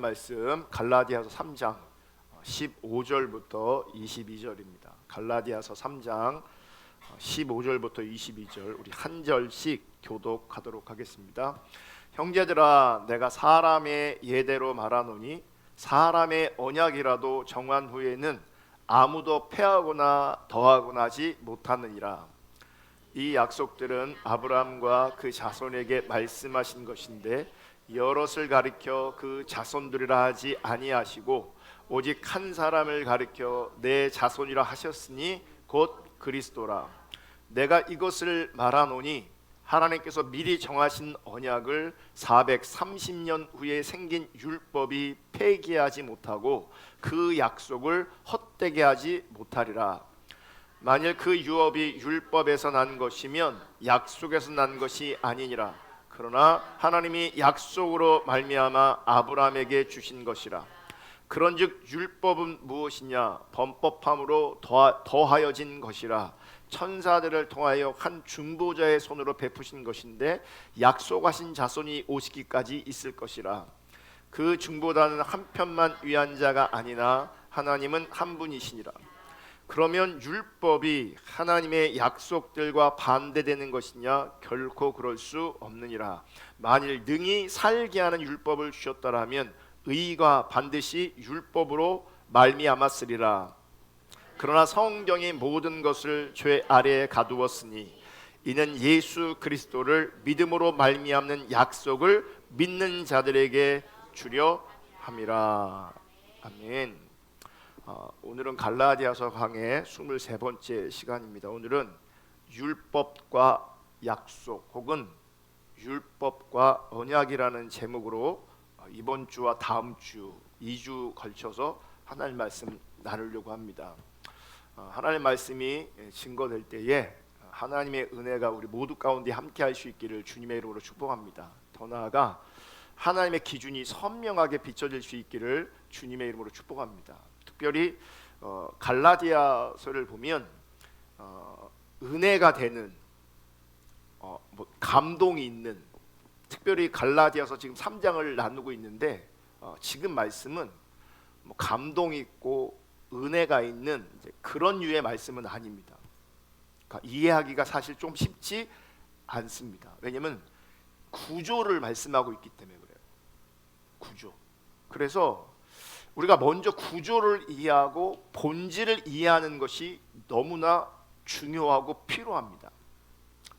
말씀 갈라디아서 3장 15절부터 22절입니다. 갈라디아서 3장 15절부터 22절 우리 한 절씩 교독하도록 하겠습니다. 형제들아, 내가 사람의 예대로 말하노니 사람의 언약이라도 정한 후에는 아무도 패하거나 더하거나 하지 못하느니라. 이 약속들은 아브라함과 그 자손에게 말씀하신 것인데 여럿을 가리켜 그 자손들이라 하지 아니하시고 오직 한 사람을 가리켜 내 자손이라 하셨으니 곧 그리스도라. 내가 이것을 말하노니 하나님께서 미리 정하신 언약을 430년 후에 생긴 율법이 폐기하지 못하고 그 약속을 헛되게 하지 못하리라. 만일 그 유업이 율법에서 난 것이면 약속에서 난 것이 아니니라. 그러나 하나님이 약속으로 말미암아 아브라함에게 주신 것이라. 그런즉 율법은 무엇이냐? 범법함으로 더하여진 것이라. 천사들을 통하여 한 중보자의 손으로 베푸신 것인데 약속하신 자손이 오시기까지 있을 것이라. 그 중보자는 한 편만 위한 자가 아니나 하나님은 한 분이시니라. 그러면 율법이 하나님의 약속들과 반대되는 것이냐? 결코 그럴 수 없느니라. 만일 능히 살게 하는 율법을 주셨더라면 의가 반드시 율법으로 말미암았으리라. 그러나 성경이 모든 것을 죄 아래에 가두었으니 이는 예수 그리스도를 믿음으로 말미암는 약속을 믿는 자들에게 주려 함이라. 아멘. 오늘은 갈라디아서 강의 23번째 시간입니다. 오늘은 율법과 약속 혹은 율법과 언약이라는 제목으로 이번 주와 다음 주 2주 걸쳐서 하나님 말씀 나누려고 합니다. 하나님 말씀이 증거될 때에 하나님의 은혜가 우리 모두 가운데 함께 할 수 있기를 주님의 이름으로 축복합니다. 더 나아가 하나님의 기준이 선명하게 비춰질 수 있기를 주님의 이름으로 축복합니다. 특별히 갈라디아서를 보면 은혜가 되는 감동이 있는, 특별히 갈라디아서 지금 3장을 나누고 있는데 지금 말씀은 감동이 있고 은혜가 있는 그런 류의 말씀은 아닙니다. 그러니까 이해하기가 사실 좀 쉽지 않습니다. 왜냐하면 구조를 말씀하고 있기 때문에 그래요. 구조. 그래서 우리가 먼저 구조를 이해하고 본질을 이해하는 것이 너무나 중요하고 필요합니다.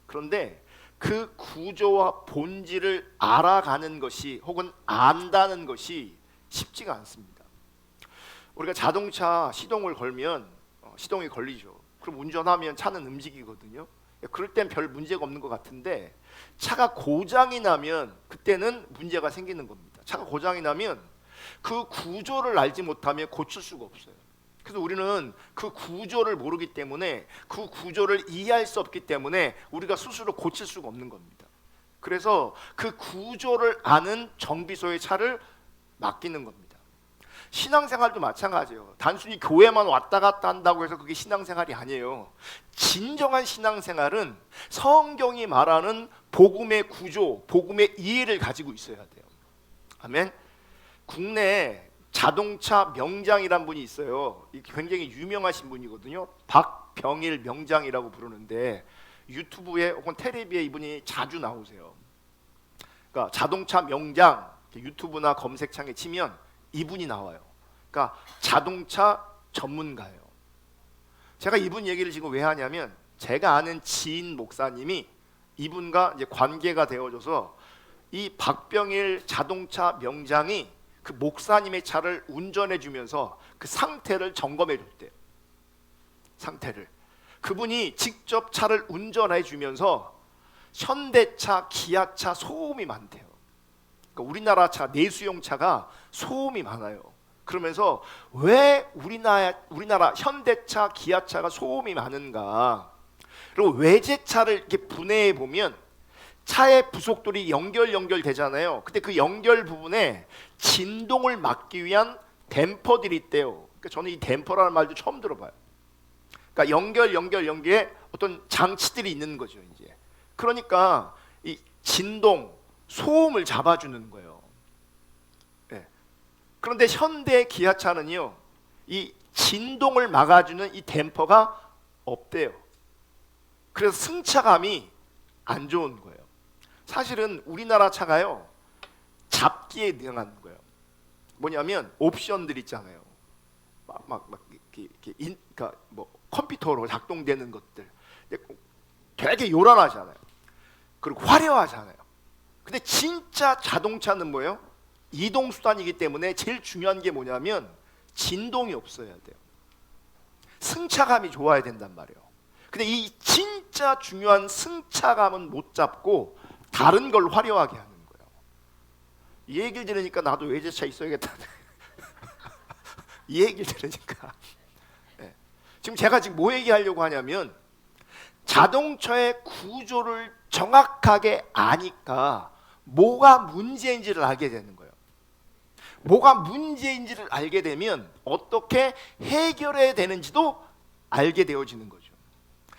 그런데 그 구조와 본질을 알아가는 것이 혹은 안다는 것이 쉽지가 않습니다. 우리가 자동차 시동을 걸면 시동이 걸리죠. 그럼 운전하면 차는 움직이거든요. 그럴 땐 별 문제가 없는 것 같은데 차가 고장이 나면 그때는 문제가 생기는 겁니다. 차가 고장이 나면 그 구조를 알지 못하면 고칠 수가 없어요. 그래서 우리는 그 구조를 모르기 때문에 그 구조를 이해할 수 없기 때문에 우리가 스스로 고칠 수가 없는 겁니다. 그래서 그 구조를 아는 정비소의 차를 맡기는 겁니다. 신앙생활도 마찬가지예요. 단순히 교회만 왔다 갔다 한다고 해서 그게 신앙생활이 아니에요. 진정한 신앙생활은 성경이 말하는 복음의 구조, 복음의 이해를 가지고 있어야 돼요. 아멘. 국내에 자동차 명장이란 분이 있어요. 굉장히 유명하신 분이거든요. 박병일 명장이라고 부르는데 유튜브에 혹은 텔레비에 이분이 자주 나오세요. 그러니까 자동차 명장 유튜브나 검색창에 치면 이분이 나와요. 그러니까 자동차 전문가예요. 제가 이분 얘기를 지금 왜 하냐면 제가 아는 지인 목사님이 이분과 이제 관계가 되어져서 이 박병일 자동차 명장이 그 목사님의 차를 운전해 주면서 그 상태를 점검해 줬대요. 상태를. 그분이 직접 차를 운전해 주면서 현대차, 기아차 소음이 많대요. 그러니까 우리나라 차, 내수용 차가 소음이 많아요. 그러면서 왜 우리나라 현대차, 기아차가 소음이 많은가? 그리고 외제차를 이렇게 분해해 보면 차의 부속돌이 연결되잖아요. 근데 그 연결 부분에 진동을 막기 위한 댐퍼들이 있대요. 그러니까 저는 이 댐퍼라는 말도 처음 들어봐요. 그러니까 연결에 어떤 장치들이 있는 거죠, 이제. 그러니까 이 진동, 소음을 잡아주는 거예요. 네. 그런데 현대 기아차는요, 이 진동을 막아주는 이 댐퍼가 없대요. 그래서 승차감이 안 좋은 거예요. 사실은 우리나라 차가요, 잡기에 능한 거예요. 뭐냐면 옵션들 있잖아요. 그러니까 뭐 컴퓨터로 작동되는 것들 되게 요란하잖아요. 그리고 화려하잖아요. 근데 진짜 자동차는 뭐예요? 이동 수단이기 때문에 제일 중요한 게 뭐냐면 진동이 없어야 돼요. 승차감이 좋아야 된단 말이에요. 근데 이 진짜 중요한 승차감은 못 잡고 다른 걸 화려하게 하는 거예요. 이 얘기를 들으니까 나도 외제차 있어야겠다. 이 얘기를 들으니까 네. 지금 제가 뭐 얘기하려고 하냐면 자동차의 구조를 정확하게 아니까 뭐가 문제인지를 알게 되는 거예요. 뭐가 문제인지를 알게 되면 어떻게 해결해야 되는지도 알게 되어지는 거죠.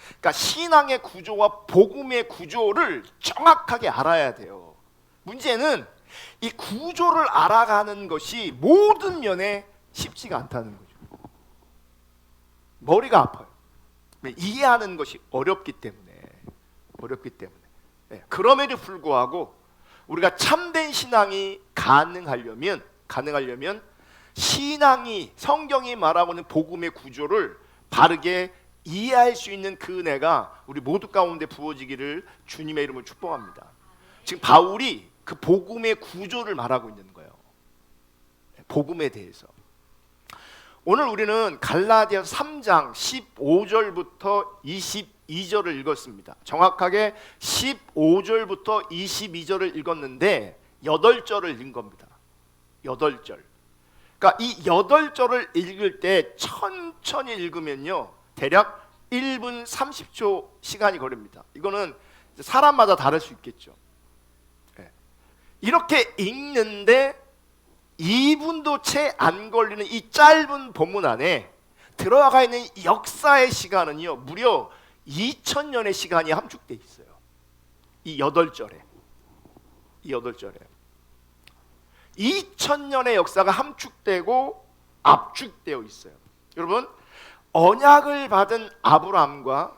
그러니까 신앙의 구조와 복음의 구조를 정확하게 알아야 돼요. 문제는 이 구조를 알아가는 것이 모든 면에 쉽지가 않다는 거죠. 머리가 아파요. 이해하는 것이 어렵기 때문에. 그럼에도 불구하고 우리가 참된 신앙이 가능하려면 신앙이, 성경이 말하고 있는 복음의 구조를 바르게 이해할 수 있는 그 은혜가 우리 모두 가운데 부어지기를 주님의 이름으로 축복합니다. 지금 바울이 그 복음의 구조를 말하고 있는 거예요. 복음에 대해서. 오늘 우리는 갈라디아서 3장 15절부터 22절을 읽었습니다. 정확하게 15절부터 22절을 읽었는데 8절을 읽은 겁니다. 8절. 그러니까 이 8절을 읽을 때 천천히 읽으면요, 대략 1분 30초 시간이 걸립니다. 이거는 사람마다 다를 수 있겠죠. 이렇게 읽는데 2분도 채 안 걸리는 이 짧은 본문 안에 들어가 있는 역사의 시간은요, 무려 2000년의 시간이 함축되어 있어요. 이 8절에. 2000년의 역사가 함축되고 압축되어 있어요. 여러분, 언약을 받은 아브라함과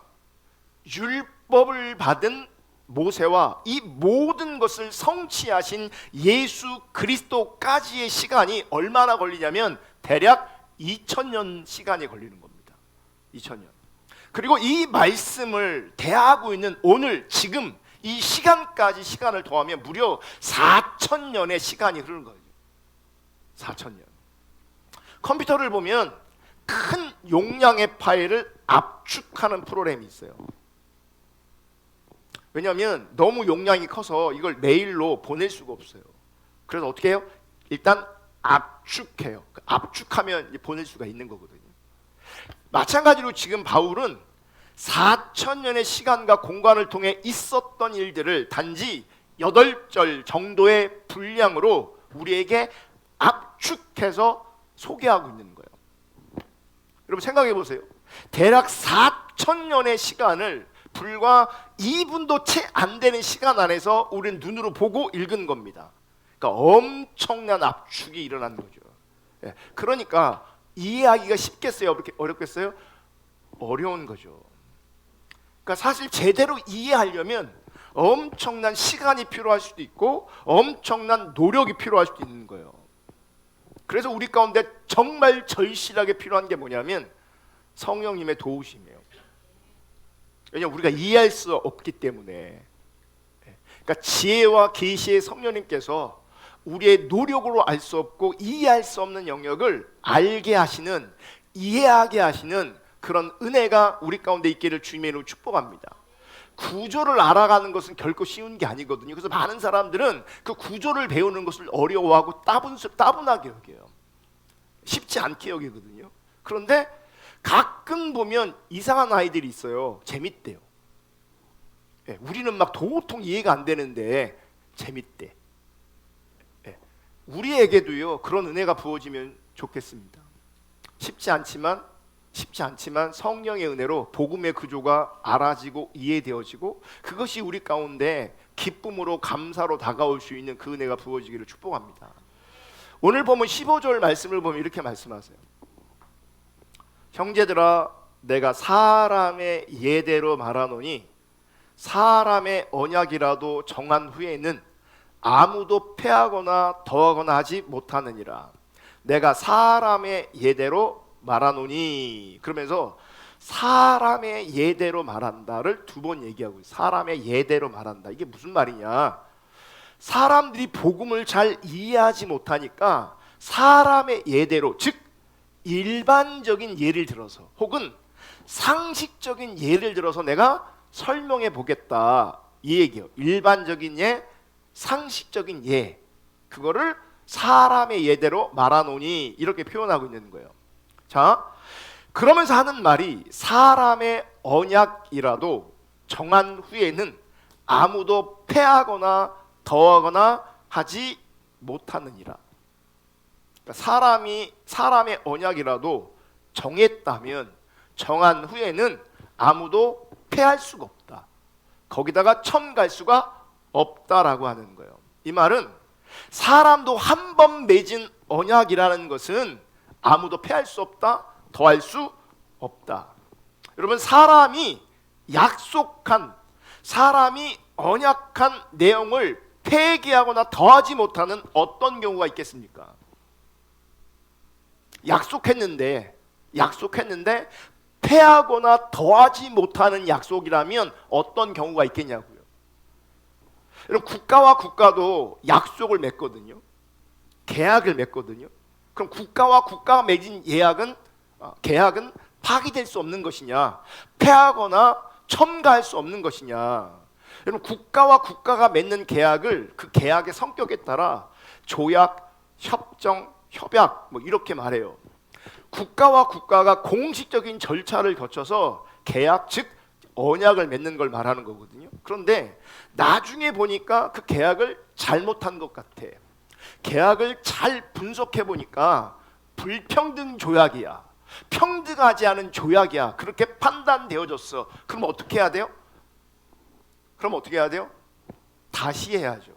율법을 받은 모세와 이 모든 것을 성취하신 예수 그리스도까지의 시간이 얼마나 걸리냐면 대략 2000년 시간이 걸리는 겁니다. 2000년. 그리고 이 말씀을 대하고 있는 오늘 지금 이 시간까지 시간을 더하면 무려 4000년의 시간이 흐르는 거예요. 4000년. 컴퓨터를 보면 큰 용량의 파일을 압축하는 프로그램이 있어요. 왜냐하면 너무 용량이 커서 이걸 메일로 보낼 수가 없어요. 그래서 어떻게 해요? 일단 압축해요. 압축하면 보낼 수가 있는 거거든요. 마찬가지로 지금 바울은 4000년의 시간과 공간을 통해 있었던 일들을 단지 8절 정도의 분량으로 우리에게 압축해서 소개하고 있는 거예요. 여러분 생각해 보세요. 대략 4000년의 시간을 불과 2분도 채 안 되는 시간 안에서 우리는 눈으로 보고 읽은 겁니다. 그러니까 엄청난 압축이 일어나는 거죠. 그러니까 이해하기가 쉽겠어요? 어렵겠어요? 어려운 거죠. 그러니까 사실 제대로 이해하려면 엄청난 시간이 필요할 수도 있고 엄청난 노력이 필요할 수도 있는 거예요. 그래서 우리 가운데 정말 절실하게 필요한 게 뭐냐면 성령님의 도우심이에요. 왜냐하면 우리가 이해할 수 없기 때문에. 그러니까 지혜와 계시의 성령님께서 우리의 노력으로 알 수 없고 이해할 수 없는 영역을 알게 하시는, 이해하게 하시는 그런 은혜가 우리 가운데 있기를 주님의 이름으로 축복합니다. 구조를 알아가는 것은 결코 쉬운 게 아니거든요. 그래서 많은 사람들은 그 구조를 배우는 것을 어려워하고 따분하게 여겨요. 쉽지 않게 여기거든요. 그런데 가끔 보면 이상한 아이들이 있어요. 재밌대요. 우리는 막 도통 이해가 안 되는데 재밌대. 우리에게도요 그런 은혜가 부어지면 좋겠습니다. 쉽지 않지만 성령의 은혜로 복음의 구조가 알아지고 이해되어지고 그것이 우리 가운데 기쁨으로 감사로 다가올 수 있는 그 은혜가 부어지기를 축복합니다. 오늘 보면 15절 말씀을 보면 이렇게 말씀하세요. 형제들아 내가 사람의 예대로 말하노니 사람의 언약이라도 정한 후에는 아무도 패하거나 더하거나 하지 못하느니라. 내가 사람의 예대로 말하노니, 그러면서 사람의 예대로 말한다를 두 번 얘기하고 있어요. 사람의 예대로 말한다. 이게 무슨 말이냐? 사람들이 복음을 잘 이해하지 못하니까 사람의 예대로, 즉 일반적인 예를 들어서 혹은 상식적인 예를 들어서 내가 설명해 보겠다, 이 얘기예요. 일반적인 예, 상식적인 예, 그거를 사람의 예대로 말하노니 이렇게 표현하고 있는 거예요. 자, 그러면서 하는 말이 사람의 언약이라도 정한 후에는 아무도 패하거나 더하거나 하지 못하느니라. 그러니까 사람의 언약이라도 정했다면 정한 후에는 아무도 패할 수가 없다. 거기다가 첨가할 수가 없다라고 하는 거예요. 이 말은 사람도 한 번 맺은 언약이라는 것은 아무도 패할 수 없다, 더할 수 없다. 여러분, 사람이 언약한 내용을 폐기하거나 더하지 못하는 어떤 경우가 있겠습니까? 약속했는데 폐하거나 더하지 못하는 약속이라면 어떤 경우가 있겠냐고요. 여러분, 국가와 국가도 약속을 맺거든요. 계약을 맺거든요. 그럼 국가와 국가가 맺은 계약은 파기될 수 없는 것이냐, 폐하거나 첨가할 수 없는 것이냐. 여러분, 국가와 국가가 맺는 계약을 그 계약의 성격에 따라 조약, 협정, 협약 뭐 이렇게 말해요. 국가와 국가가 공식적인 절차를 거쳐서 계약, 즉 언약을 맺는 걸 말하는 거거든요. 그런데 나중에 보니까 그 계약을 잘못한 것 같아. 계약을 잘 분석해 보니까 불평등 조약이야, 평등하지 않은 조약이야, 그렇게 판단되어졌어. 그럼 어떻게 해야 돼요? 다시 해야죠.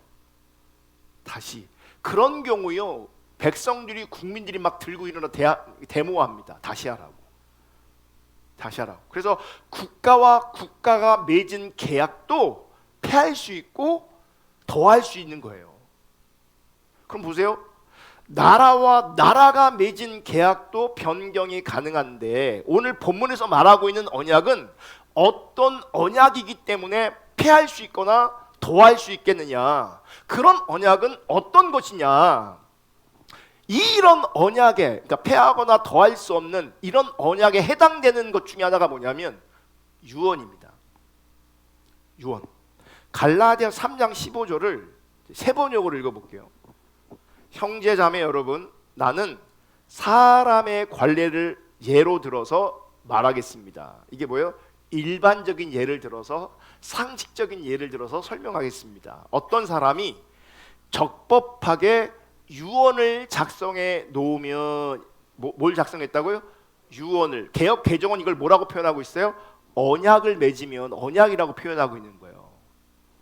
다시. 그런 경우요, 백성들이, 국민들이 막 들고 일어나 데모합니다. 다시 하라고. 그래서 국가와 국가가 맺은 계약도 폐할 수 있고 더할 수 있는 거예요. 그럼 보세요. 나라와 나라가 맺은 계약도 변경이 가능한데 오늘 본문에서 말하고 있는 언약은 어떤 언약이기 때문에 폐할 수 있거나 더할 수 있겠느냐? 그런 언약은 어떤 것이냐? 이런 언약에, 그러니까 폐하거나 더할 수 없는 이런 언약에 해당되는 것 중에 하나가 뭐냐면 유언입니다. 유언. 갈라디아 3장 15절을 세 번역으로 읽어볼게요. 형제 자매 여러분, 나는 사람의 관례를 예로 들어서 말하겠습니다. 이게 뭐예요? 일반적인 예를 들어서, 상식적인 예를 들어서 설명하겠습니다. 어떤 사람이 적법하게 유언을 작성해 놓으면, 뭘 작성했다고요? 유언을. 개역 개정은 이걸 뭐라고 표현하고 있어요? 언약을 맺으면 언약이라고 표현하고 있는 거예요.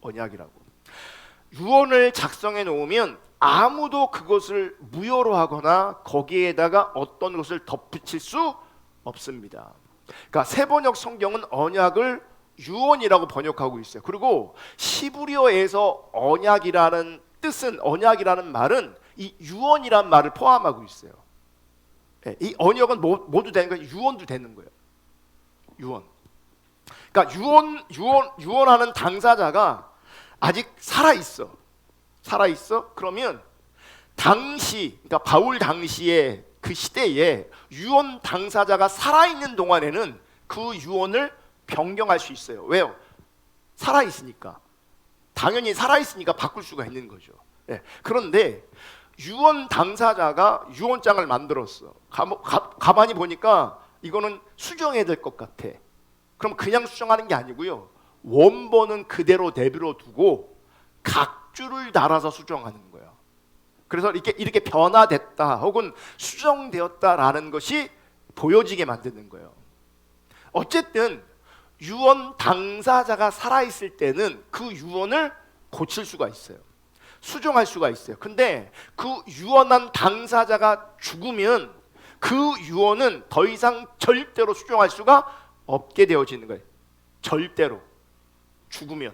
언약이라고. 유언을 작성해 놓으면 아무도 그것을 무효로 하거나 거기에다가 어떤 것을 덧붙일 수 없습니다. 그러니까 세번역 성경은 언약을 유언이라고 번역하고 있어요. 그리고 시브리어에서 언약이라는 뜻은, 언약이라는 말은 이 유언이란 말을 포함하고 있어요. 이 언약은 모두 되는 거예요. 유언도 되는 거예요. 유언. 그러니까 유언하는 당사자가 아직 살아 있어. 그러면 당시, 그러니까 바울 당시에 그 시대에 유언 당사자가 살아 있는 동안에는 그 유언을 변경할 수 있어요. 왜요? 살아 있으니까. 당연히 살아 있으니까 바꿀 수가 있는 거죠. 그런데 유언 당사자가 유언장을 만들었어. 가만히 보니까 이거는 수정해야 될 것 같아. 그럼 그냥 수정하는 게 아니고요, 원본은 그대로 내버려 두고 각주를 달아서 수정하는 거예요. 그래서 이렇게 변화됐다 혹은 수정되었다라는 것이 보여지게 만드는 거예요. 어쨌든 유언 당사자가 살아있을 때는 그 유언을 고칠 수가 있어요. 수종할 수가 있어요. 근데 그 유언한 당사자가 죽으면 그 유언은 더 이상 절대로 수종할 수가 없게 되어지는 거예요. 절대로 죽으면.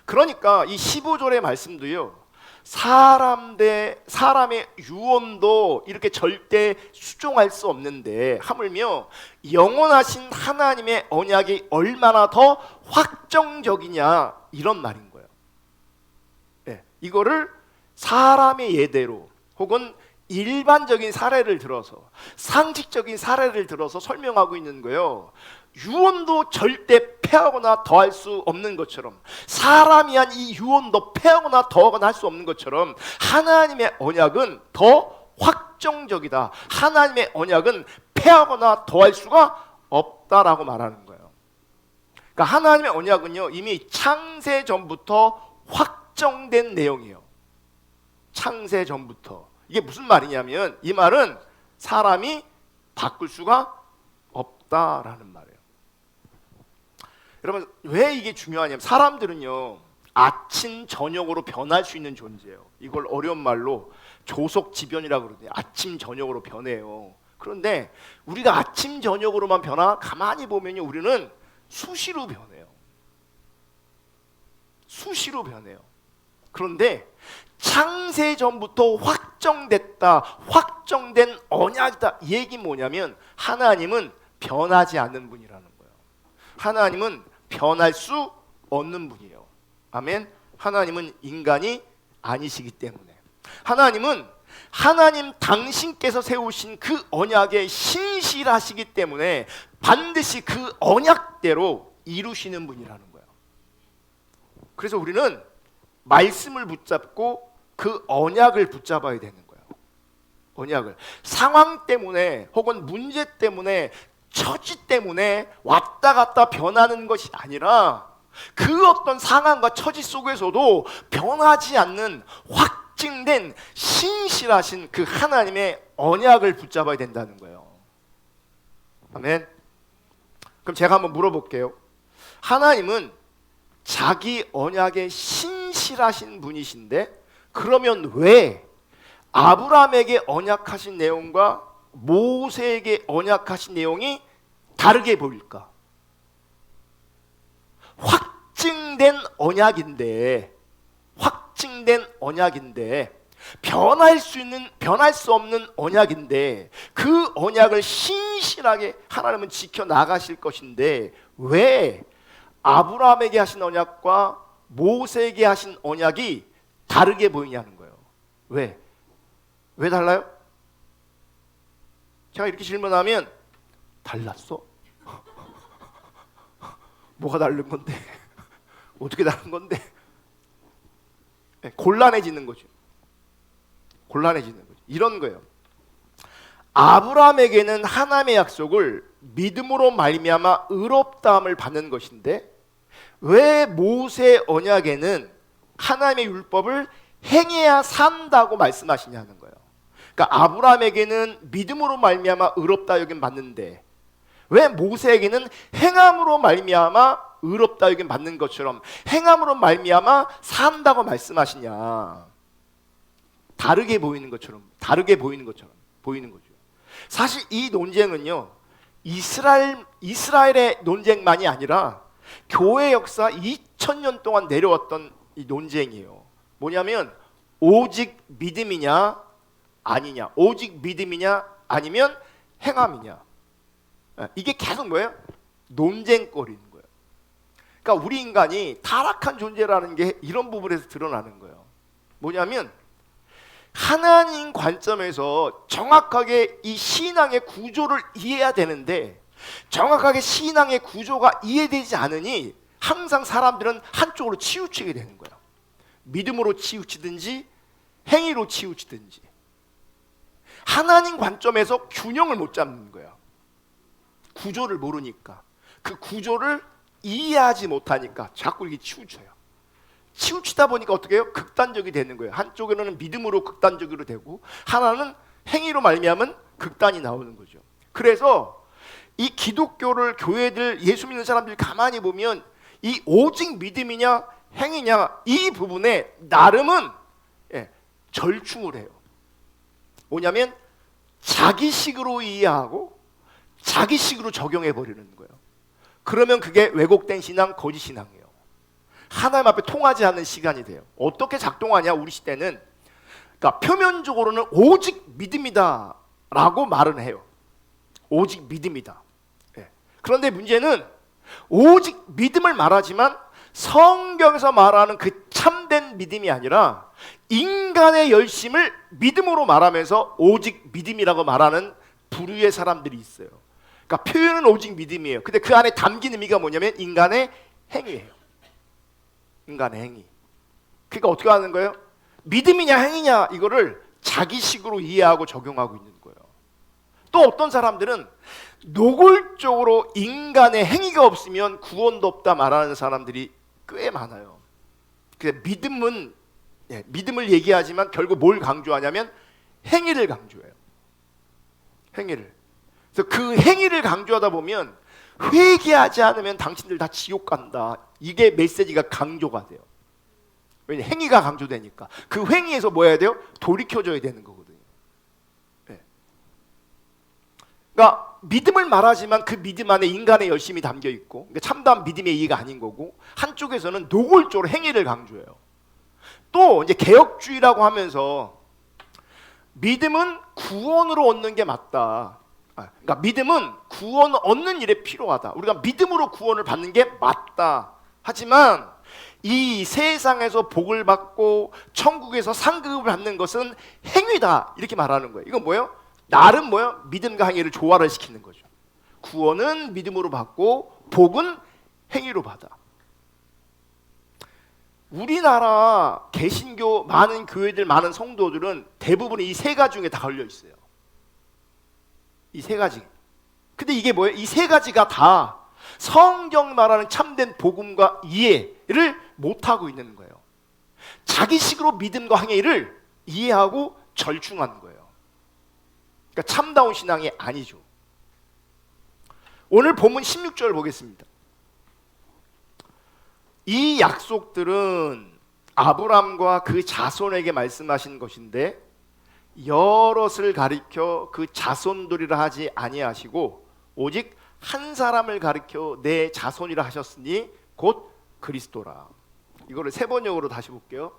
그러니까 이 15절의 말씀도요, 사람의 유언도 이렇게 절대 수종할 수 없는데 하물며 영원하신 하나님의 언약이 얼마나 더 확정적이냐, 이런 말인 거예요. 네, 이거를 사람의 예대로 혹은 일반적인 사례를 들어서, 상식적인 사례를 들어서 설명하고 있는 거예요. 유언도 절대 패하거나 더할 수 없는 것처럼, 사람이 한 이 유언도 패하거나 더하거나 할 수 없는 것처럼 하나님의 언약은 더 확정적이다. 하나님의 언약은 패하거나 더할 수가 없다라고 말하는 거예요. 그러니까 하나님의 언약은요, 이미 창세 전부터 확정된 내용이에요. 창세 전부터. 이게 무슨 말이냐면, 이 말은 사람이 바꿀 수가 없다라는 말이에요. 여러분, 왜 이게 중요하냐면, 사람들은요, 아침 저녁으로 변할 수 있는 존재예요. 이걸 어려운 말로 조속지변이라고 그러거든요. 아침 저녁으로 변해요. 그런데 우리가 아침 저녁으로만 변화? 가만히 보면요, 우리는 수시로 변해요. 수시로 변해요. 그런데 창세 전부터 확정됐다, 확정된 언약이다, 이 얘기 뭐냐면 하나님은 변하지 않는 분이라는 거예요. 하나님은 변할 수 없는 분이에요. 아멘. 하나님은 인간이 아니시기 때문에, 하나님 당신께서 세우신 그 언약에 신실하시기 때문에 반드시 그 언약대로 이루시는 분이라는 거예요. 그래서 우리는 말씀을 붙잡고 그 언약을 붙잡아야 되는 거예요. 언약을. 상황 때문에 혹은 문제 때문에, 처지 때문에 왔다 갔다 변하는 것이 아니라 그 어떤 상황과 처지 속에서도 변하지 않는 확증된 신실하신 그 하나님의 언약을 붙잡아야 된다는 거예요. 아멘. 그럼 제가 한번 물어볼게요. 하나님은 자기 언약에 신실하신 분이신데, 그러면 왜 아브라함에게 언약하신 내용과 모세에게 언약하신 내용이 다르게 보일까? 확증된 언약인데 변할 수 없는 언약인데 그 언약을 신실하게 하나님은 지켜 나가실 것인데, 왜 아브라함에게 하신 언약과 모세에게 하신 언약이 다르게 보이냐는 거예요. 왜 달라요? 제가 이렇게 질문하면, 달랐어? 뭐가 다른 건데? 어떻게 다른 건데? 곤란해지는 거죠. 이런 거예요. 아브라함에게는 하나님의 약속을 믿음으로 말미암아 의롭다함을 받는 것인데, 왜 모세 언약에는 하나님의 율법을 행해야 산다고 말씀하시냐는 거예요. 그러니까 아브라함에게는 믿음으로 말미암아 의롭다 여김 받는데, 왜 모세에게는 행함으로 말미암아 의롭다 여김 받는 것처럼 행함으로 말미암아 산다고 말씀하시냐? 다르게 보이는 것처럼 보이는 거죠. 사실 이 논쟁은요, 이스라엘의 논쟁만이 아니라 교회 역사 2000년 동안 내려왔던 이 논쟁이에요. 뭐냐면 오직 믿음이냐 아니냐, 오직 믿음이냐 아니면 행함이냐. 이게 계속 뭐예요? 논쟁거리인 거예요. 그러니까 우리 인간이 타락한 존재라는 게 이런 부분에서 드러나는 거예요. 뭐냐면 하나님 관점에서 정확하게 이 신앙의 구조를 이해해야 되는데, 정확하게 신앙의 구조가 이해되지 않으니 항상 사람들은 한쪽으로 치우치게 되는 거예요. 믿음으로 치우치든지 행위로 치우치든지. 하나님 관점에서 균형을 못 잡는 거예요. 구조를 모르니까, 그 구조를 이해하지 못하니까 자꾸 이렇게 치우쳐요. 치우치다 보니까 어떻게 해요? 극단적이 되는 거예요. 한쪽에는 믿음으로 극단적으로 되고, 하나는 행위로 말미암은 극단이 나오는 거죠. 그래서 이 기독교를, 교회들, 예수 믿는 사람들이 가만히 보면 이 오직 믿음이냐 행위냐, 이 부분에 나름은 절충을 해요. 뭐냐면 자기식으로 이해하고 자기식으로 적용해 버리는 거예요. 그러면 그게 왜곡된 신앙, 거짓 신앙이에요. 하나님 앞에 통하지 않는 시간이 돼요. 어떻게 작동하냐, 우리 시대는. 그러니까 표면적으로는 오직 믿음이다 라고 말은 해요. 오직 믿음이다. 그런데 문제는 오직 믿음을 말하지만 성경에서 말하는 그 참된 믿음이 아니라 인간의 열심을 믿음으로 말하면서 오직 믿음이라고 말하는 부류의 사람들이 있어요. 그러니까 표현은 오직 믿음이에요. 근데 그 안에 담긴 의미가 뭐냐면 인간의 행위예요. 인간의 행위. 그러니까 어떻게 하는 거예요? 믿음이냐 행위냐 이거를 자기식으로 이해하고 적용하고 있는 거예요. 또 어떤 사람들은 노골적으로 인간의 행위가 없으면 구원도 없다 말하는 사람들이 꽤 많아요. 믿음은 믿음을 얘기하지만 결국 뭘 강조하냐면 행위를 강조해요. 행위를. 그래서 그 행위를 강조하다 보면 회개하지 않으면 당신들 다 지옥 간다. 이게 메시지가 강조가 돼요. 왜냐 행위가 강조되니까. 그 행위에서 뭐 해야 돼요? 돌이켜줘야 되는 거거든요. 그러니까 믿음을 말하지만 그 믿음 안에 인간의 열심이 담겨 있고 그러니까 참다운 믿음의 이해가 아닌 거고 한쪽에서는 노골적으로 행위를 강조해요. 또 이제 개혁주의라고 하면서 믿음은 구원으로 얻는 게 맞다. 그러니까 믿음은 구원을 얻는 일에 필요하다. 우리가 믿음으로 구원을 받는 게 맞다. 하지만 이 세상에서 복을 받고 천국에서 상급을 받는 것은 행위다. 이렇게 말하는 거예요. 이건 뭐예요? 나름 뭐예요? 믿음과 행위를 조화를 시키는 거죠. 구원은 믿음으로 받고 복은 행위로 받아. 우리나라 개신교 많은 교회들 많은 성도들은 대부분 이 세 가지 중에 다 걸려 있어요. 이 세 가지. 근데 이게 뭐예요? 이 세 가지가 다 성경 말하는 참된 복음과 이해를 못하고 있는 거예요. 자기식으로 믿음과 행위를 이해하고 절충하는 거예요. 그러니까 참다운 신앙이 아니죠. 오늘 본문 16절 보겠습니다. 이 약속들은 아브람과 그 자손에게 말씀하신 것인데 여럿을 가리켜 그 자손들이라 하지 아니하시고 오직 한 사람을 가리켜 내 자손이라 하셨으니 곧 그리스도라. 이거를 세 번역으로 다시 볼게요.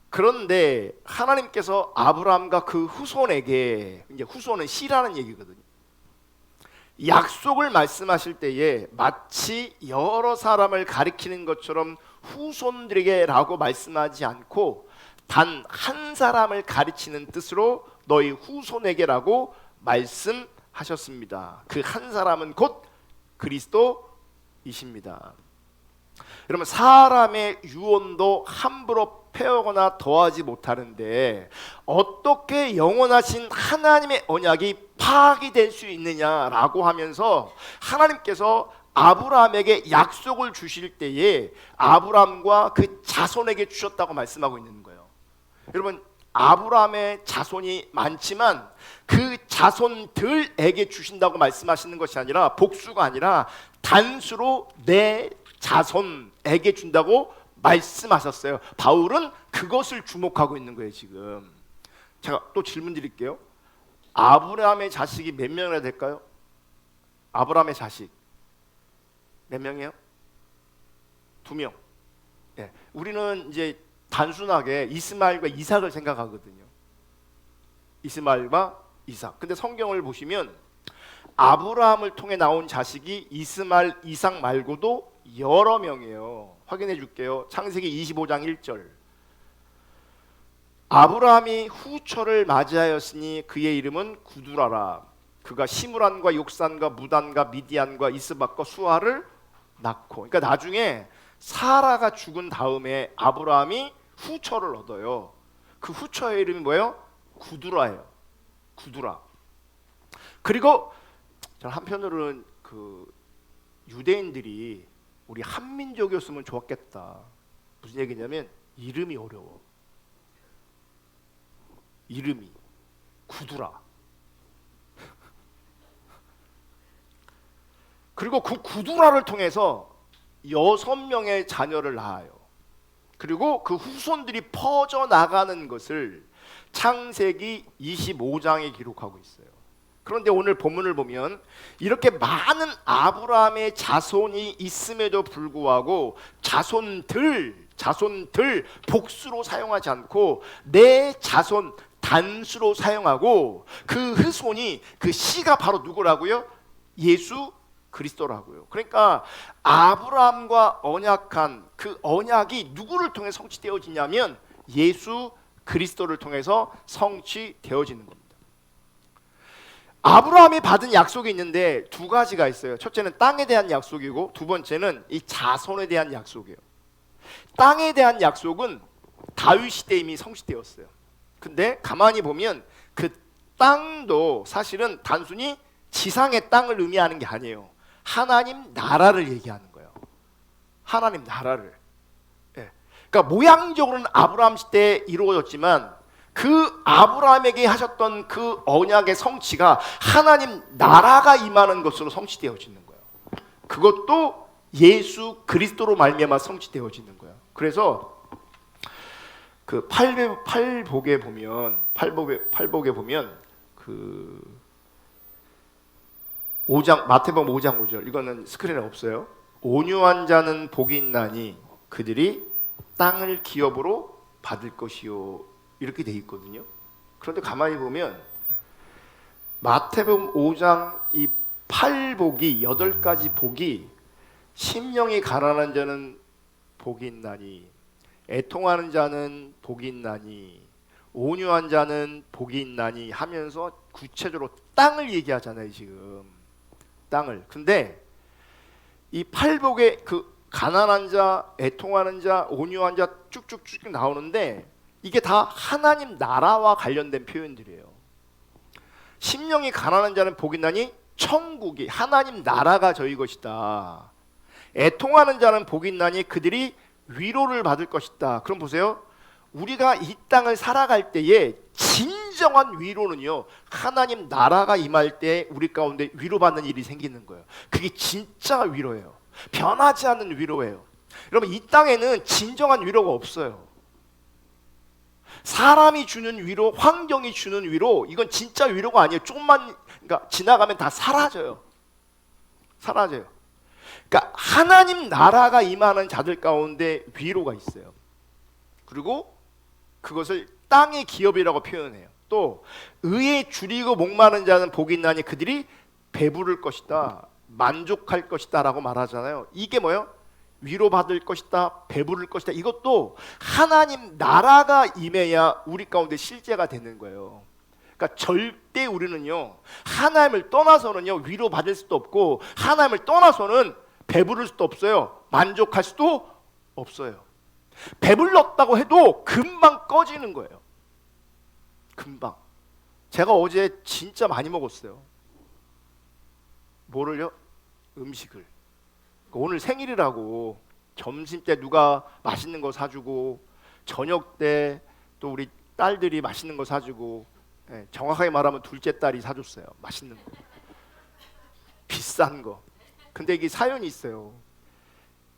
그런데 하나님께서 아브람과 그 후손에게, 이제 후손은 씨라는 얘기거든요. 약속을 말씀하실 때에 마치 여러 사람을 가리키는 것처럼 후손들에게라고 말씀하지 않고 단 한 사람을 가리키는 뜻으로 너희 후손에게라고 말씀하셨습니다. 그 한 사람은 곧 그리스도이십니다. 여러분, 사람의 유언도 함부로 폐하거나 더하지 못하는데 어떻게 영원하신 하나님의 언약이 파기될 수 있느냐라고 하면서 하나님께서 아브라함에게 약속을 주실 때에 아브라함과 그 자손에게 주셨다고 말씀하고 있는 거예요. 여러분, 아브라함의 자손이 많지만 그 자손들에게 주신다고 말씀하시는 것이 아니라 복수가 아니라 단수로 내 자손에게 준다고 말씀하셨어요. 바울은 그것을 주목하고 있는 거예요. 지금 제가 또 질문 드릴게요. 아브라함의 자식이 몇 명이나 될까요? 아브라함의 자식 몇 명이에요? 2명. 우리는 이제 단순하게 이스마엘과 이삭을 생각하거든요. 이스마엘과 이삭. 근데 성경을 보시면 아브라함을 통해 나온 자식이 이스마엘, 이삭 말고도 여러 명이에요. 확인해 줄게요. 창세기 25장 1절. 아브라함이 후처를 맞이하였으니 그의 이름은 구두라라. 그가 시므란과 욕산과 무단과 미디안과 이스박과 수아를 낳고. 그러니까 나중에 사라가 죽은 다음에 아브라함이 후처를 얻어요. 그 후처의 이름이 뭐예요? 구두라예요. 구두라. 그리고 한편으로는 그 유대인들이 우리 한민족이었으면 좋았겠다. 무슨 얘기냐면 이름이 어려워. 이름이 구두라. 그리고 그 구두라를 통해서 6명의 자녀를 낳아요. 그리고 그 후손들이 퍼져나가는 것을 창세기 25장에 기록하고 있어요. 그런데 오늘 본문을 보면 이렇게 많은 아브라함의 자손이 있음에도 불구하고 자손들 복수로 사용하지 않고 내 자손 단수로 사용하고 그 후손이 그 씨가 바로 누구라고요? 예수 그리스도라고요. 그러니까 아브라함과 언약한 그 언약이 누구를 통해 성취되어지냐면 예수 그리스도를 통해서 성취되어지는 겁니다. 아브라함이 받은 약속이 있는데 두 가지가 있어요. 첫째는 땅에 대한 약속이고 두 번째는 이 자손에 대한 약속이에요. 땅에 대한 약속은 다윗 시대에 이미 성취되었어요. 근데 가만히 보면 그 땅도 사실은 단순히 지상의 땅을 의미하는 게 아니에요. 하나님 나라를 얘기하는 거예요. 하나님 나라를. 예. 그러니까 모양적으로는 아브라함 시대에 이루어졌지만 그 아브라함에게 하셨던 그 언약의 성취가 하나님 나라가 임하는 것으로 성취되어지는 거예요. 그것도 예수 그리스도로 말미암아 성취되어지는 거예요. 그래서 그 팔복에 보면 그 5장 마태복음 5장 5절 이거는 스크린에 없어요. 온유한 자는 복이 있나니 그들이 땅을 기업으로 받을 것이요 이렇게 돼 있거든요. 그런데 가만히 보면 마태복음 5장 이 8복이 8가지 복이 심령이 가난한 자는 복이 있나니 애통하는 자는 복이 있나니 온유한 자는 복이 있나니 하면서 구체적으로 땅을 얘기하잖아요. 지금 땅을. 근데 이 8복의 그 가난한 자, 애통하는 자, 온유한 자 쭉쭉쭉 나오는데 이게 다 하나님 나라와 관련된 표현들이에요. 심령이 가난한 자는 복이 있나니 천국이 하나님 나라가 저희 것이다. 애통하는 자는 복이 있나니 그들이 위로를 받을 것이다. 그럼 보세요. 우리가 이 땅을 살아갈 때에 진정한 위로는요, 하나님 나라가 임할 때 우리 가운데 위로받는 일이 생기는 거예요. 그게 진짜 위로예요. 변하지 않는 위로예요. 여러분, 이 땅에는 진정한 위로가 없어요. 사람이 주는 위로, 환경이 주는 위로, 이건 진짜 위로가 아니에요. 조금만 그러니까 지나가면 다 사라져요. 사라져요. 그러니까 하나님 나라가 임하는 자들 가운데 위로가 있어요. 그리고 그것을 땅의 기업이라고 표현해요. 또 의에 줄이고 목마른 자는 복이 있나니 그들이 배부를 것이다, 만족할 것이다 라고 말하잖아요. 이게 뭐예요? 위로받을 것이다, 배부를 것이다. 이것도 하나님 나라가 임해야 우리 가운데 실제가 되는 거예요. 그러니까 절대 우리는요, 하나님을 떠나서는요 위로받을 수도 없고 하나님을 떠나서는 배부를 수도 없어요. 만족할 수도 없어요. 배불렀다고 해도 금방 꺼지는 거예요. 금방. 제가 어제 진짜 많이 먹었어요. 뭐를요? 음식을. 오늘 생일이라고 점심 때 누가 맛있는 거 사주고 저녁 때 또 우리 딸들이 맛있는 거 사주고, 정확하게 말하면 둘째 딸이 사줬어요. 맛있는 거, 비싼 거. 근데 이게 사연이 있어요.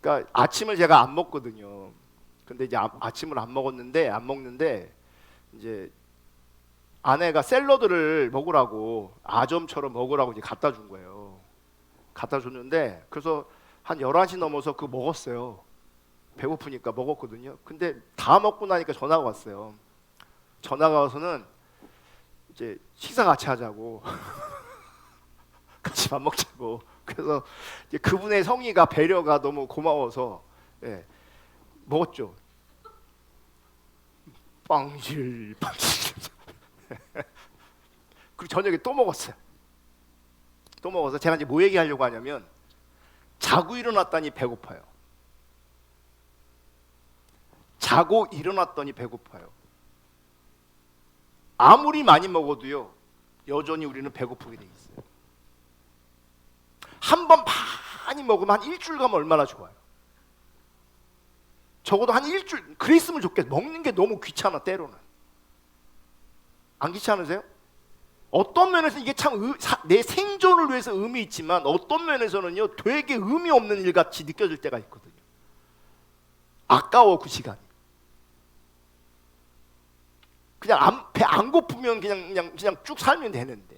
그러니까 아침을 제가 안 먹거든요. 근데 이제 아침을 안 먹는데 이제 아내가 샐러드를 먹으라고, 아점처럼 먹으라고 이제 갖다 준 거예요. 갖다 줬는데 그래서 한 11시 넘어서 그거 먹었어요. 배고프니까 먹었거든요. 근데 다 먹고 나니까 전화가 왔어요. 전화가 와서는 이제 식사 같이 하자고 같이 밥 먹자고. 그래서 이제 그분의 성의가, 배려가 너무 고마워서 먹었죠. 빵실 그리고 저녁에 또 먹었어요. 또 먹어서 제가 이제 뭐 얘기하려고 하냐면, 자고 일어났더니 배고파요. 자고 일어났더니 배고파요. 아무리 많이 먹어도요 여전히 우리는 배고프게 돼 있어요. 한 번 많이 먹으면 한 일주일 가면 얼마나 좋아요. 적어도 한 일주일 그랬으면 좋겠어. 먹는 게 너무 귀찮아. 때로는 안 귀찮으세요? 어떤 면에서 이게 참 내 생존을 위해서 의미 있지만 어떤 면에서는요 되게 의미 없는 일 같이 느껴질 때가 있거든요. 아까워 그 시간이. 그냥 배 안 고프면 그냥 쭉 살면 되는데.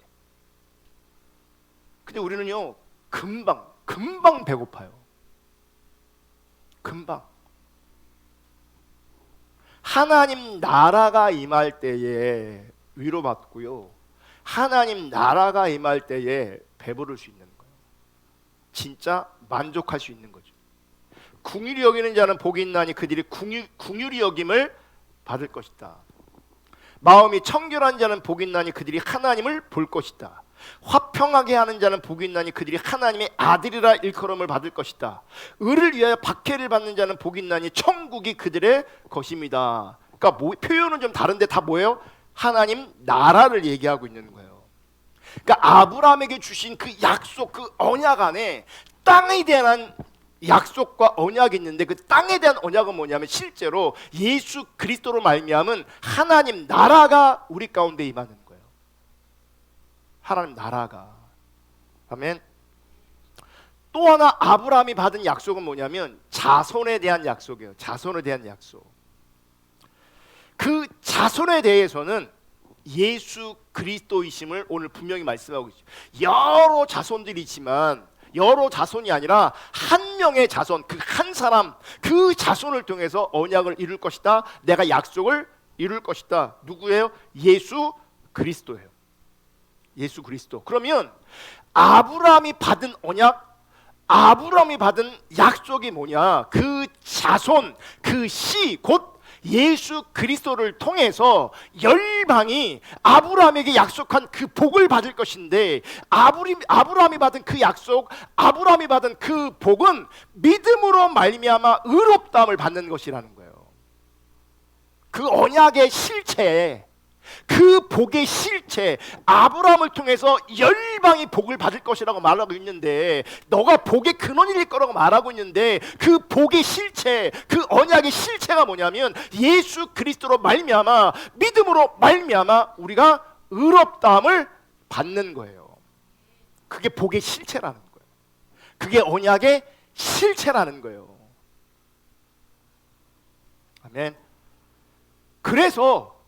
근데 우리는요 금방 배고파요. 금방. 하나님 나라가 임할 때에 위로받고요. 하나님 나라가 임할 때에 배부를 수 있는 거예요. 진짜 만족할 수 있는 거죠. 긍휼히 여기는 자는 복이 있나니 그들이 긍휼히 여김을 받을 것이다. 마음이 청결한 자는 복이 있나니 그들이 하나님을 볼 것이다. 화평하게 하는 자는 복이 있나니 그들이 하나님의 아들이라 일컬음을 받을 것이다. 의를 위하여 박해를 받는 자는 복이 있나니 천국이 그들의 것입니다. 그러니까 표현은 좀 다른데 다 뭐예요? 하나님 나라를 얘기하고 있는 거예요. 그러니까 아브라함에게 주신 그 약속, 그 언약 안에 땅에 대한 약속과 언약이 있는데 그 땅에 대한 언약은 뭐냐면 실제로 예수 그리스도로 말미암은 하나님 나라가 우리 가운데 임하는 거예요. 하나님 나라가. 아멘. 또 하나 아브라함이 받은 약속은 뭐냐면 자손에 대한 약속이에요. 자손에 대한 약속. 그 자손에 대해서는 예수 그리스도이심을 오늘 분명히 말씀하고 있죠. 여러 자손들이 있지만 여러 자손이 아니라 한 명의 자손, 그 한 사람, 그 자손을 통해서 언약을 이룰 것이다. 내가 약속을 이룰 것이다. 누구예요? 예수 그리스도예요. 예수 그리스도. 그러면 아브라함이 받은 언약, 아브라함이 받은 약속이 뭐냐? 그 자손, 그 씨, 곧 예수 그리스도를 통해서 열방이 아브라함에게 약속한 그 복을 받을 것인데 아브라함이 받은 그 약속, 아브라함이 받은 그 복은 믿음으로 말미암아 의롭다함을 받는 것이라는 거예요. 그 언약의 실체, 그 복의 실체, 아브라함을 통해서 열방이 복을 받을 것이라고 말하고 있는데, 너가 복의 근원이 될 거라고 말하고 있는데, 그 복의 실체, 그 언약의 실체가 뭐냐면 예수 그리스도로 말미암아, 믿음으로 말미암아 우리가 의롭다함을 받는 거예요. 그게 복의 실체라는 거예요. 그게 언약의 실체라는 거예요. 아멘. 그래서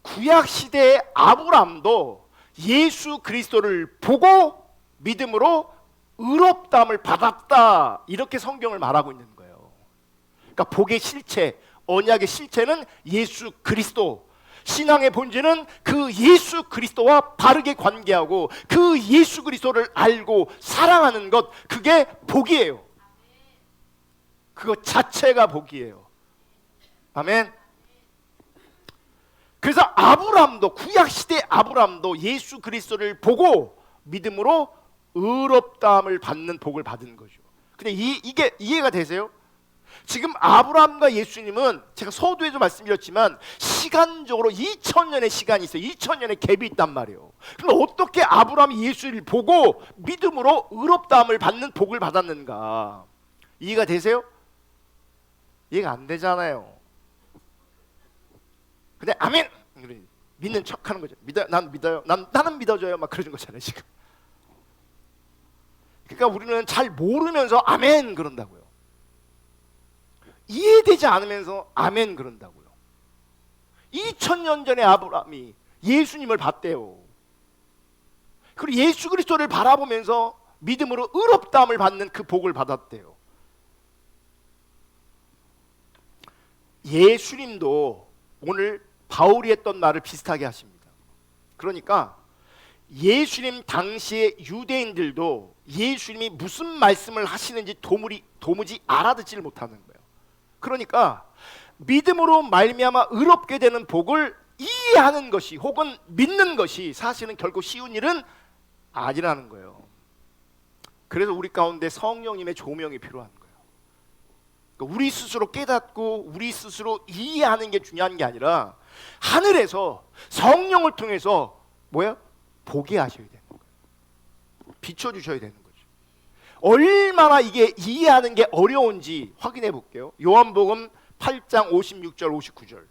구약 시대의 아브라함도 예수 그리스도를 보고 믿음으로 의롭다함을 받았다, 이렇게 성경을 말하고 있는 거예요. 그러니까 복의 실체, 언약의 실체는 예수 그리스도, 신앙의 본질은 그 예수 그리스도와 바르게 관계하고 그 예수 그리스도를 알고 사랑하는 것, 그게 복이에요. 그것 자체가 복이에요. 아멘. 그래서 아브라함도, 구약시대 아브라함도 예수 그리스도를 보고 믿음으로 의롭다함을 받는 복을 받은 거죠. 근데 이게 이해가 되세요? 지금 아브라함과 예수님은 제가 서두에도 말씀드렸지만 시간적으로 2000년의 시간이 있어요. 2000년의 갭이 있단 말이에요. 그럼 어떻게 아브라함이 예수를 보고 믿음으로 의롭다함을 받는 복을 받았는가? 이해가 되세요? 이해가 안 되잖아요. 근데 아멘! 믿는 척하는 거죠. 난 믿어요. 나는 믿어줘요. 막 그러는 거잖아요 지금. 그러니까 우리는 잘 모르면서 아멘 그런다고요. 이해되지 않으면서 아멘 그런다고요. 2000년 전에 아브라함이 예수님을 봤대요. 그리고 예수 그리스도를 바라보면서 믿음으로 의롭다함을 받는 그 복을 받았대요. 예수님도 오늘 바울이 했던 말을 비슷하게 하십니다. 그러니까 예수님 당시의 유대인들도 예수님이 무슨 말씀을 하시는지 도무지 알아듣지를 못하는 거예요. 그러니까 믿음으로 말미암아 의롭게 되는 복을 이해하는 것이, 혹은 믿는 것이 사실은 결코 쉬운 일은 아니라는 거예요. 그래서 우리 가운데 성령님의 조명이 필요한 거예요. 그러니까 우리 스스로 깨닫고 우리 스스로 이해하는 게 중요한 게 아니라 하늘에서 성령을 통해서 보게 하셔야 되는 거예요. 비춰주셔야 되는 거죠. 얼마나 이게 이해하는 게 어려운지 확인해 볼게요. 요한복음 8장 56절 59절.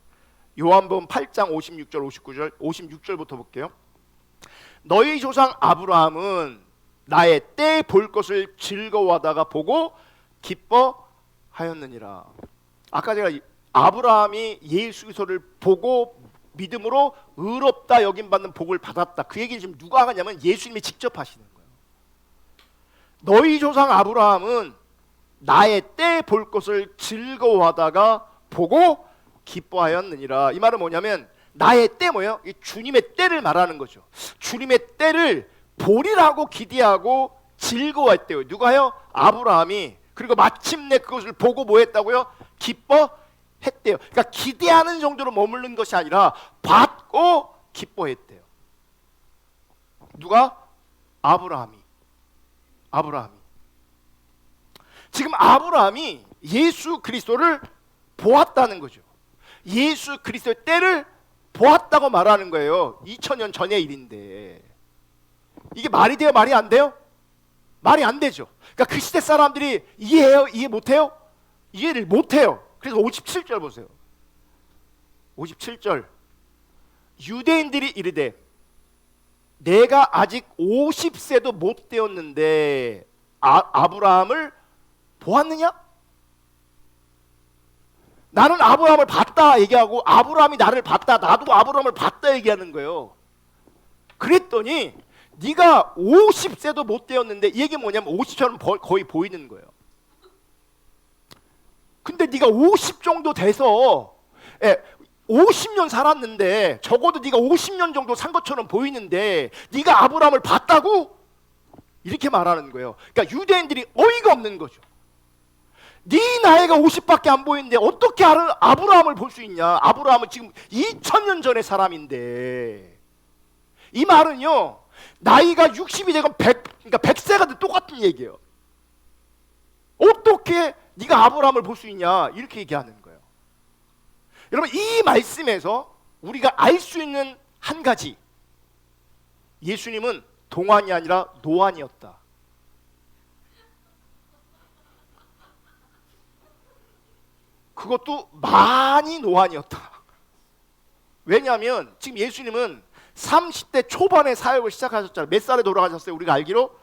요한복음 8장 56절 59절, 56절부터 볼게요. 너희 조상 아브라함은 나의 때 볼 것을 즐거워하다가 보고 기뻐하였느니라. 아까 제가 아브라함이 예수 그리스도를 보고 믿음으로 의롭다 여김 받는 복을 받았다, 그 얘기를 지금 누가 하냐면 예수님이 직접 하시는 거예요. 너희 조상 아브라함은 나의 때 볼 것을 즐거워하다가 보고 기뻐하였느니라. 이 말은 뭐냐면 나의 때 뭐예요? 이 주님의 때를 말하는 거죠. 주님의 때를 보리라고 기대하고 즐거워했대요. 누가요? 아브라함이. 그리고 마침내 그것을 보고 뭐 했다고요? 기뻐했대요. 그러니까 기대하는 정도로 머무른 것이 아니라 받고 기뻐했대요. 누가? 아브라함이. 지금 아브라함이 예수 그리스도를 보았다는 거죠. 예수 그리스도의 때를 보았다고 말하는 거예요. 2000년 전의 일인데 이게 말이 돼요? 말이 안 돼요? 말이 안 되죠. 그러니까 그 시대 사람들이 이해해요? 이해 못해요? 이해를 못해요. 그래서 57절 보세요. 57절 유대인들이 이르되 내가 아직 50세도 못 되었는데 아브라함을 보았느냐? 나는 아브라함을 봤다 얘기하고 아브라함이 나를 봤다, 나도 아브라함을 봤다 얘기하는 거예요. 그랬더니 네가 50세도 못 되었는데, 이 얘기 뭐냐면 50처럼 거의 보이는 거예요. 근데 네가 50 정도 돼서 50년 살았는데, 적어도 네가 50년 정도 산 것처럼 보이는데 네가 아브라함을 봤다고? 이렇게 말하는 거예요. 그러니까 유대인들이 어이가 없는 거죠. 네 나이가 50밖에 안 보이는데 어떻게 아브라함을 볼 수 있냐? 아브라함은 지금 2000년 전의 사람인데. 이 말은요, 나이가 60이 되건 100세가 돼 똑같은 얘기예요. 어떻게 네가 아브라함을 볼 수 있냐? 이렇게 얘기하는 거예요. 여러분, 이 말씀에서 우리가 알 수 있는 한 가지, 예수님은 동안이 아니라 노안이었다. 그것도 많이 노안이었다. 왜냐하면 지금 예수님은 30대 초반에 사역을 시작하셨잖아요. 몇 살에 돌아가셨어요? 우리가 알기로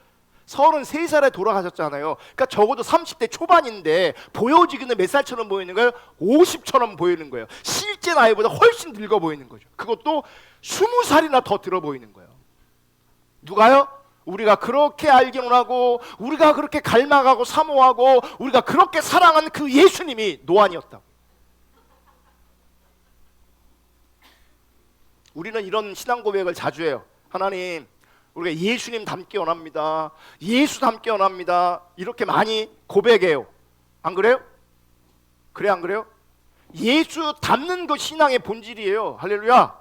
33살에 돌아가셨잖아요. 그러니까 적어도 30대 초반인데 보여지기는 몇 살처럼 보이는 거예요? 50처럼 보이는 거예요. 실제 나이보다 훨씬 늙어 보이는 거죠. 그것도 20살이나 더 들어 보이는 거예요. 누가요? 우리가 그렇게 알기는 하고, 우리가 그렇게 갈망하고 사모하고, 우리가 그렇게 사랑한 그 예수님이 노안이었다고. 우리는 이런 신앙 고백을 자주 해요. 하나님, 우리가 예수님 닮기 원합니다. 예수 닮기 원합니다. 이렇게 많이 고백해요. 안 그래요? 그래, 안 그래요? 예수 닮는 것 신앙의 본질이에요. 할렐루야.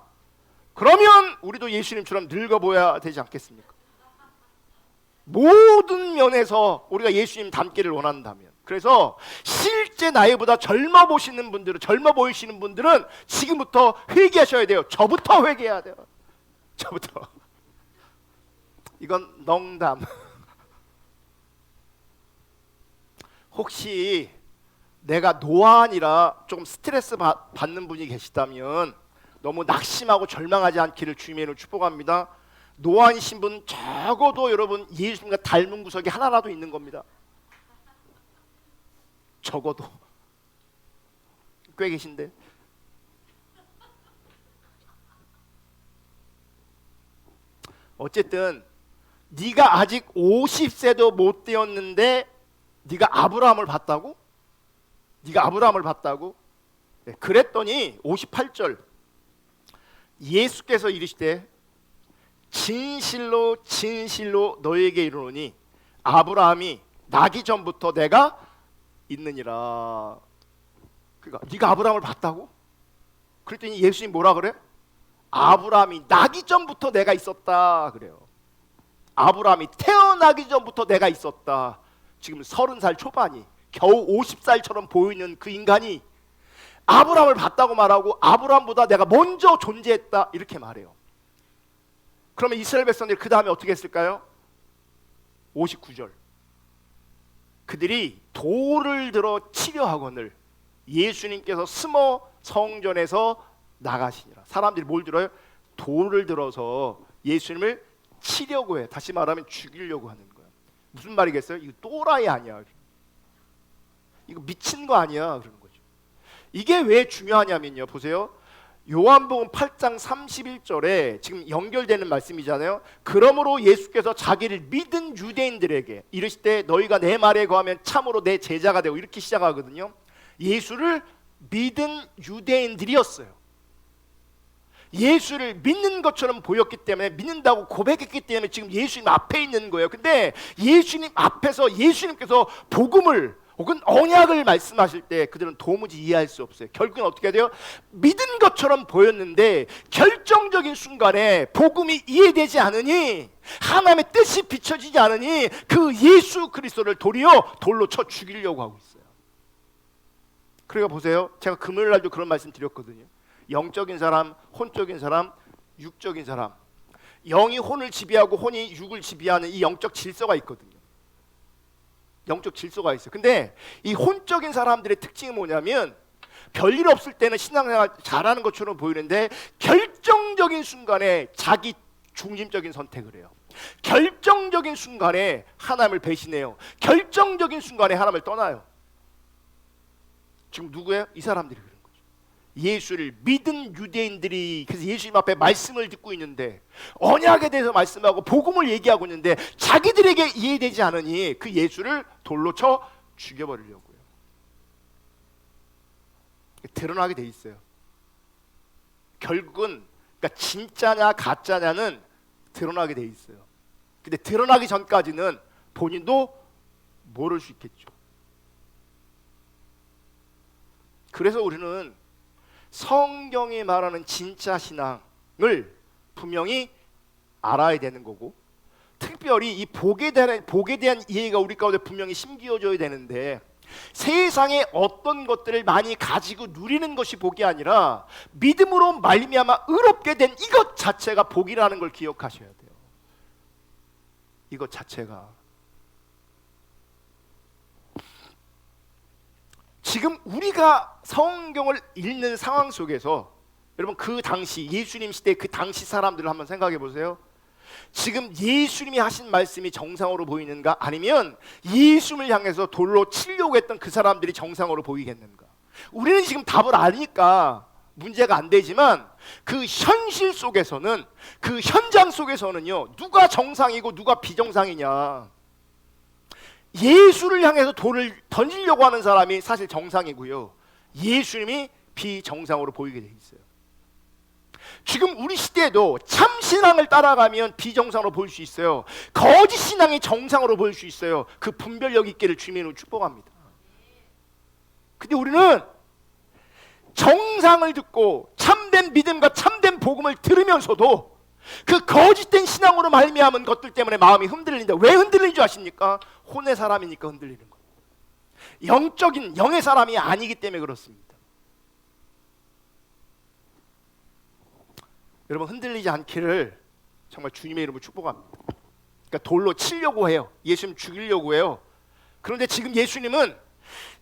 그러면 우리도 예수님처럼 늙어 보여야 되지 않겠습니까? 모든 면에서 우리가 예수님 닮기를 원한다면. 그래서 실제 나이보다 젊어 보이시는 분들은 지금부터 회개하셔야 돼요. 저부터 회개해야 돼요. 저부터. 이건 농담. 혹시 내가 노안이라 조금 스트레스 받는 분이 계시다면 너무 낙심하고 절망하지 않기를 주님의 이름으로 축복합니다. 노안이신 분 적어도 여러분 예수님과 닮은 구석이 하나라도 있는 겁니다. 적어도. 꽤 계신데. 어쨌든 네가 아직 50세도 못 되었는데 네가 아브라함을 봤다고? 네가 아브라함을 봤다고? 네, 그랬더니 58절 예수께서 이르시되 진실로 진실로 너에게 이르노니 아브라함이 나기 전부터 내가 있느니라. 그러니까 네가 아브라함을 봤다고? 그랬더니 예수님 뭐라 그래? 아브라함이 나기 전부터 내가 있었다 그래요. 아브라함이 태어나기 전부터 내가 있었다. 지금 30살 초반이 겨우 50살처럼 보이는 그 인간이 아브라함을 봤다고 말하고 아브라함보다 내가 먼저 존재했다 이렇게 말해요. 그러면 이스라엘 백성들이 그 다음에 어떻게 했을까요? 59절 그들이 돌을 들어 치려 하거늘 예수님께서 스모 성전에서 나가시니라. 사람들이 뭘 들어요? 돌을 들어서 예수님을 치려고 해. 다시 말하면 죽이려고 하는 거야. 무슨 말이겠어요? 이거 또라이 아니야. 이거 미친 거 아니야. 그러는 거죠. 이게 왜 중요하냐면요. 보세요. 요한복음 8장 31절에 지금 연결되는 말씀이잖아요. 그러므로 예수께서 자기를 믿은 유대인들에게 이르실 때 너희가 내 말에 거하면 참으로 내 제자가 되고 이렇게 시작하거든요. 예수를 믿은 유대인들이었어요. 예수를 믿는 것처럼 보였기 때문에, 믿는다고 고백했기 때문에 지금 예수님 앞에 있는 거예요. 근데 예수님 앞에서 예수님께서 복음을 혹은 언약을 말씀하실 때 그들은 도무지 이해할 수 없어요. 결국은 어떻게 돼요? 믿은 것처럼 보였는데 결정적인 순간에 복음이 이해되지 않으니, 하나님의 뜻이 비춰지지 않으니 그 예수 그리스도를 도리어 돌로 쳐 죽이려고 하고 있어요. 그러니까 보세요. 제가 금요일 날도 그런 말씀 드렸거든요. 영적인 사람, 혼적인 사람, 육적인 사람. 영이 혼을 지배하고 혼이 육을 지배하는 이 영적 질서가 있거든요. 영적 질서가 있어요. 근데 이 혼적인 사람들의 특징이 뭐냐면 별일 없을 때는 신앙생활 잘하는 것처럼 보이는데 결정적인 순간에 자기 중심적인 선택을 해요. 결정적인 순간에 하나님을 배신해요. 결정적인 순간에 하나님을 떠나요. 지금 누구예요? 이 사람들이 그런 거죠. 예수를 믿은 유대인들이 그래서 예수님 앞에 말씀을 듣고 있는데, 언약에 대해서 말씀하고 복음을 얘기하고 있는데 자기들에게 이해되지 않으니 그 예수를 돌로 쳐 죽여버리려고요. 드러나게 돼 있어요. 결국은 그러니까 진짜냐 가짜냐는 드러나게 돼 있어요. 근데 드러나기 전까지는 본인도 모를 수 있겠죠. 그래서 우리는 성경이 말하는 진짜 신앙을 분명히 알아야 되는 거고, 특별히 이 복에 대한 이해가 우리 가운데 분명히 심기어져야 되는데, 세상에 어떤 것들을 많이 가지고 누리는 것이 복이 아니라 믿음으로 말미암아 의롭게 된 이것 자체가 복이라는 걸 기억하셔야 돼요. 이것 자체가. 지금 우리가 성경을 읽는 상황 속에서 여러분, 그 당시 예수님 시대 그 당시 사람들을 한번 생각해 보세요. 지금 예수님이 하신 말씀이 정상으로 보이는가, 아니면 예수님을 향해서 돌로 치려고 했던 그 사람들이 정상으로 보이겠는가? 우리는 지금 답을 아니까 문제가 안 되지만 그 현실 속에서는, 그 현장 속에서는요, 누가 정상이고 누가 비정상이냐, 예수를 향해서 돌을 던지려고 하는 사람이 사실 정상이고요, 예수님이 비정상으로 보이게 돼 있어요. 지금 우리 시대에도 참 신앙을 따라가면 비정상으로 보일 수 있어요. 거짓 신앙이 정상으로 보일 수 있어요. 그 분별력 있기를 주님으로 축복합니다. 근데 우리는 정상을 듣고 참된 믿음과 참된 복음을 들으면서도 그 거짓된 신앙으로 말미암은 것들 때문에 마음이 흔들린다. 왜 흔들리는 줄 아십니까? 혼의 사람이니까 흔들리는 거예요. 영적인 영의 사람이 아니기 때문에 그렇습니다. 여러분, 흔들리지 않기를 정말 주님의 이름으로 축복합니다. 그러니까 돌로 치려고 해요. 예수님 죽이려고 해요. 그런데 지금 예수님은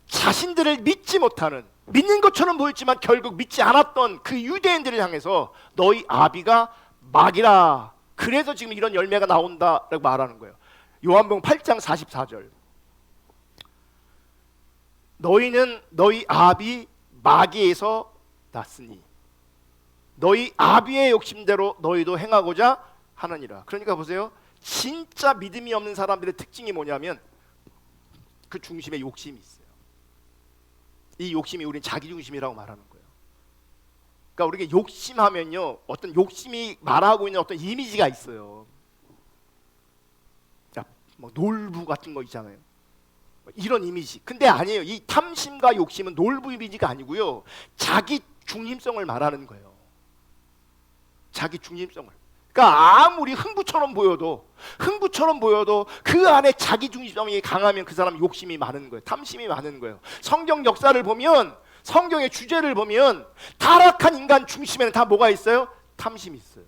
자신들을 믿지 못하는, 믿는 것처럼 보였지만 결국 믿지 않았던 그 유대인들을 향해서 너희 아비가 막이라, 그래서 지금 이런 열매가 나온다라고 말하는 거예요. 요한복음 8장 44절. 너희는 너희 아비 마귀에서 났으니 너희 아비의 욕심대로 너희도 행하고자 하느니라. 그러니까 보세요. 진짜 믿음이 없는 사람들의 특징이 뭐냐면 그 중심에 욕심이 있어요. 이 욕심이 우린 자기중심이라고 말하는 거예요. 그러니까 우리가 욕심하면요, 어떤 욕심이 말하고 있는 어떤 이미지가 있어요. 뭐 놀부 같은 거 있잖아요. 이런 이미지. 근데 아니에요. 이 탐심과 욕심은 놀부 이미지가 아니고요, 자기 중심성을 말하는 거예요. 자기 중심성을. 그러니까 아무리 흥부처럼 보여도 그 안에 자기 중심성이 강하면 그 사람은 욕심이 많은 거예요. 탐심이 많은 거예요. 성경 역사를 보면, 성경의 주제를 보면 타락한 인간 중심에는 다 뭐가 있어요? 탐심이 있어요.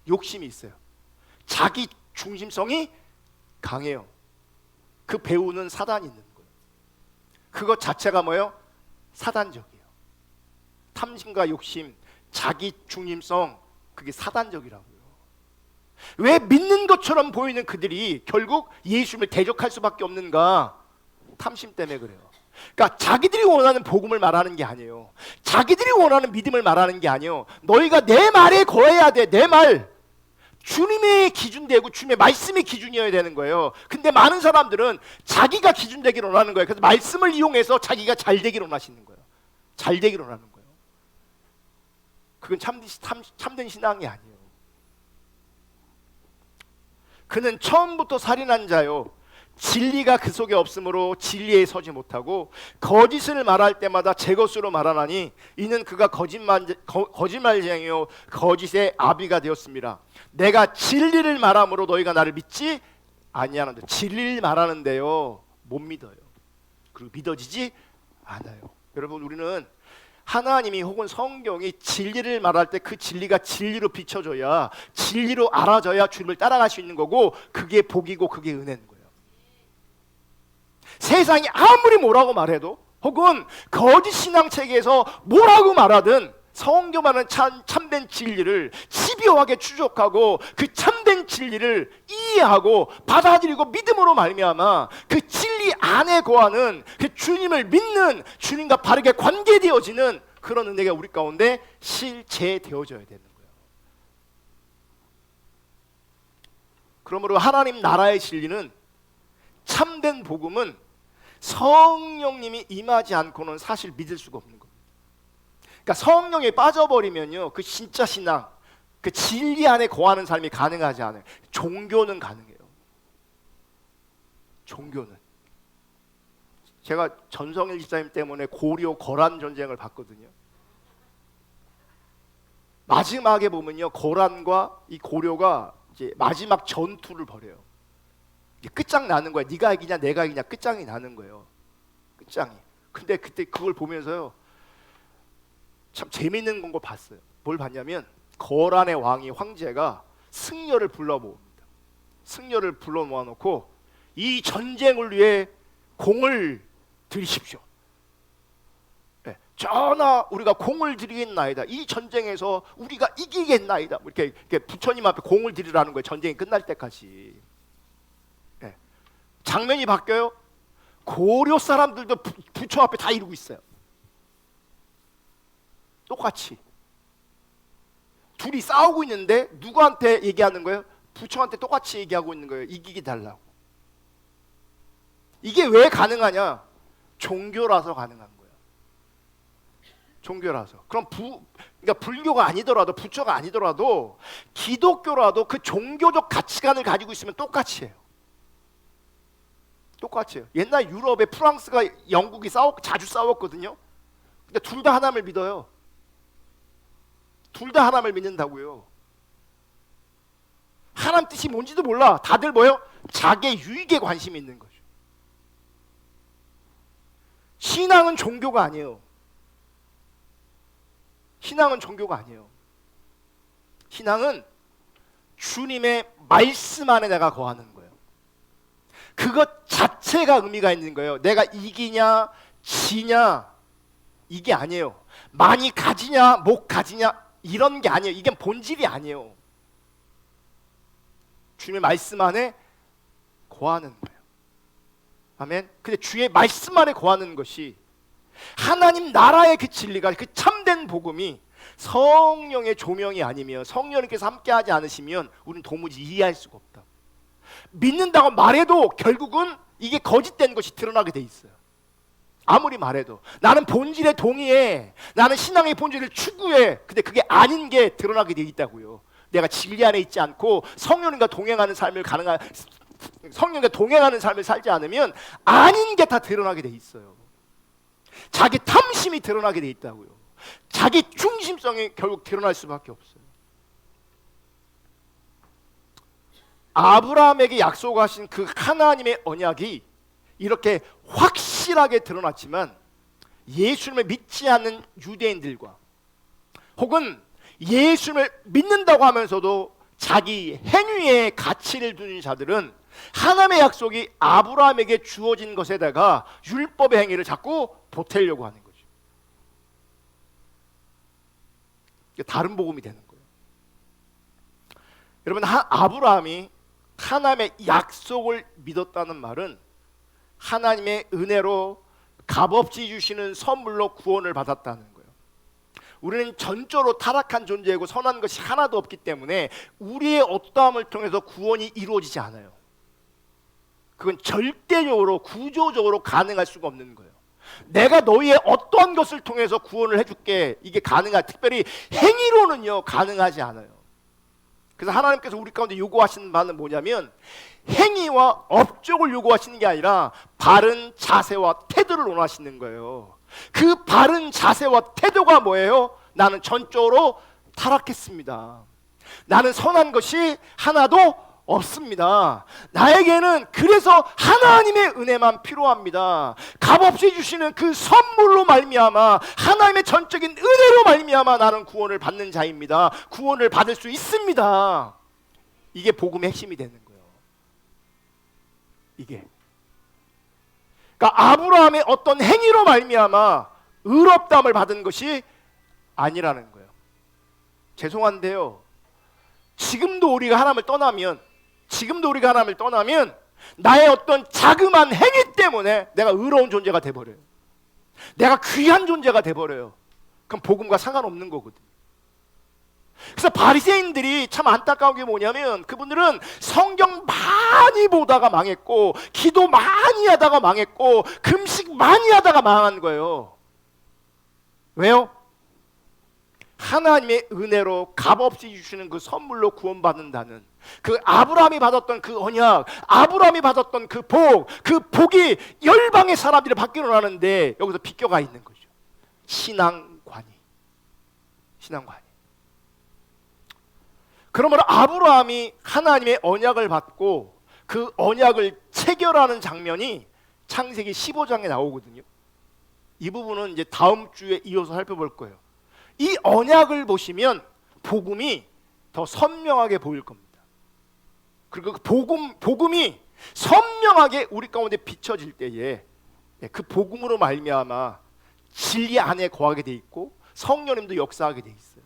욕심이 있어요. 자기 중심성이 강해요. 그 배우는 사단이 있는 거예요. 그것 자체가 뭐예요? 사단적이에요. 탐심과 욕심, 자기 중심성, 그게 사단적이라고요. 왜 믿는 것처럼 보이는 그들이 결국 예수님을 대적할 수밖에 없는가? 탐심 때문에 그래요. 그러니까 자기들이 원하는 복음을 말하는 게 아니에요. 자기들이 원하는 믿음을 말하는 게 아니에요. 너희가 내 말에 거해야 돼. 내 말. 주님의 기준되고 주님의 말씀이 기준이어야 되는 거예요. 근데 많은 사람들은 자기가 기준되기를 원하는 거예요. 그래서 말씀을 이용해서 자기가 잘 되기를 원하시는 거예요. 잘 되기를 원하는 거예요. 그건 참된 신앙이 아니에요. 그는 처음부터 살인한 자요, 진리가 그 속에 없으므로 진리에 서지 못하고 거짓을 말할 때마다 제 것으로 말하나니 이는 그가 거짓말쟁이요 거짓의 아비가 되었습니다. 내가 진리를 말함으로 너희가 나를 믿지 아니하는데, 진리를 말하는데요 못 믿어요. 그리고 믿어지지 않아요. 여러분, 우리는 하나님이 혹은 성경이 진리를 말할 때 그 진리가 진리로 비춰져야, 진리로 알아져야 주님을 따라갈 수 있는 거고, 그게 복이고 그게 은혜인 거예요. 세상이 아무리 뭐라고 말해도, 혹은 거짓 신앙 체계에서 뭐라고 말하든 성경만은 참된 진리를 집요하게 추적하고 그 참된 진리를 이해하고 받아들이고 믿음으로 말미암아 그 진리 안에 거하는, 그 주님을 믿는, 주님과 바르게 관계되어지는 그런 은혜가 우리 가운데 실제되어져야 되는 거예요. 그러므로 하나님 나라의 진리는, 참된 복음은 성령님이 임하지 않고는 사실 믿을 수가 없는 겁니다. 그러니까 성령에 빠져버리면요, 그 진짜 신앙, 그 진리 안에 거하는 삶이 가능하지 않아요. 종교는 가능해요. 종교는. 제가 전성일 집사님 때문에 고려 거란 전쟁을 봤거든요. 마지막에 보면요, 거란과 이 고려가 이제 마지막 전투를 벌여요. 끝장나는 거야. 네가 이기냐 내가 이기냐 끝장이 나는 거예요. 끝장이. 근데 그때 그걸 보면서요, 참 재밌는 걸 봤어요. 뭘 봤냐면, 거란의 왕이, 황제가 승려를 불러 모읍니다. 승려를 불러 모아놓고 이 전쟁을 위해 공을 들이십시오. 네, 전하 우리가 공을 들이겠나이다. 이 전쟁에서 우리가 이기겠나이다. 이렇게 부처님 앞에 공을 들이라는 거예요. 전쟁이 끝날 때까지. 네, 장면이 바뀌어요. 고려 사람들도 부처 앞에 다 이루고 있어요. 똑같이. 둘이 싸우고 있는데 누구한테 얘기하는 거예요? 부처한테 똑같이 얘기하고 있는 거예요. 이기게 달라고. 이게 왜 가능하냐? 종교라서 가능한 거예요. 종교라서. 그럼 그러니까 불교가 아니더라도, 부처가 아니더라도 기독교라도 그 종교적 가치관을 가지고 있으면 똑같이 해요. 똑같이 해요. 옛날 유럽에 프랑스가 영국이 자주 싸웠거든요. 근데 둘 다 하나님을 믿어요. 둘 다 하나님을 믿는다고요. 하나님 뜻이 뭔지도 몰라. 다들 뭐예요? 자기의 유익에 관심이 있는 거죠. 신앙은 종교가 아니에요. 신앙은 종교가 아니에요. 신앙은 주님의 말씀 안에 내가 거하는 거예요. 그것 자체가 의미가 있는 거예요. 내가 이기냐 지냐 이게 아니에요. 많이 가지냐 못 가지냐 이런 게 아니에요. 이게 본질이 아니에요. 주님의 말씀 안에 거하는 거예요. 아멘. 근데 주의 말씀 안에 거하는 것이, 하나님 나라의 그 진리가, 그 참된 복음이 성령의 조명이 아니면, 성령님께서 함께하지 않으시면 우리는 도무지 이해할 수가 없다. 믿는다고 말해도 결국은 이게 거짓된 것이 드러나게 돼 있어요. 아무리 말해도 나는 본질에 동의해, 나는 신앙의 본질을 추구해. 근데 그게 아닌 게 드러나게 돼 있다고요. 내가 진리 안에 있지 않고 성령님과 동행하는 삶을 성령과 동행하는 삶을 살지 않으면 아닌 게 다 드러나게 돼 있어요. 자기 탐심이 드러나게 돼 있다고요. 자기 중심성이 결국 드러날 수밖에 없어요. 아브라함에게 약속하신 그 하나님의 언약이 이렇게 확실하게 드러났지만, 예수님을 믿지 않는 유대인들과 혹은 예수님을 믿는다고 하면서도 자기 행위에 가치를 두는 자들은 하나님의 약속이 아브라함에게 주어진 것에다가 율법의 행위를 자꾸 보태려고 하는 거죠. 이게 다른 복음이 되는 거예요. 여러분, 아브라함이 하나님의 약속을 믿었다는 말은 하나님의 은혜로 값없이 주시는 선물로 구원을 받았다는 거예요. 우리는 전적으로 타락한 존재이고 선한 것이 하나도 없기 때문에 우리의 어떠함을 통해서 구원이 이루어지지 않아요. 그건 절대적으로 구조적으로 가능할 수가 없는 거예요. 내가 너희의 어떠한 것을 통해서 구원을 해줄게, 이게 특별히 행위로는요 가능하지 않아요. 그래서 하나님께서 우리 가운데 요구하시는 바는 뭐냐면 행위와 업적을 요구하시는 게 아니라 바른 자세와 태도를 원하시는 거예요. 그 바른 자세와 태도가 뭐예요? 나는 전적으로 타락했습니다. 나는 선한 것이 하나도 없습니다. 나에게는 그래서 하나님의 은혜만 필요합니다. 값없이 주시는 그 선물로 말미암아, 하나님의 전적인 은혜로 말미암아 나는 구원을 받는 자입니다. 구원을 받을 수 있습니다. 이게 복음의 핵심이 되는 거예요. 이게 그러니까 아브라함의 어떤 행위로 말미암아 의롭다함을 받은 것이 아니라는 거예요. 죄송한데요, 지금도 우리가 하나님을 떠나면 나의 어떤 자그마한 행위 때문에 내가 의로운 존재가 돼버려요. 내가 귀한 존재가 돼버려요. 그럼 복음과 상관없는 거거든요. 그래서 바리새인들이 참 안타까운 게 뭐냐면 그분들은 성경 많이 보다가 망했고, 기도 많이 하다가 망했고, 금식 많이 하다가 망한 거예요. 왜요? 하나님의 은혜로 값없이 주시는 그 선물로 구원받는다는 그 아브라함이 받았던 그 언약, 아브라함이 받았던 그 복이 열방의 사람들이 받기로 하는데 여기서 비껴가 있는 거죠. 신앙관이. 그러므로 아브라함이 하나님의 언약을 받고 그 언약을 체결하는 장면이 창세기 15장에 나오거든요. 이 부분은 이제 다음 주에 이어서 살펴볼 거예요. 이 언약을 보시면 복음이 더 선명하게 보일 겁니다. 그리고 그 복음이 선명하게 우리 가운데 비춰질 때에 그 복음으로 말미암아 진리 안에 거하게 돼 있고 성령님도 역사하게 돼 있어요.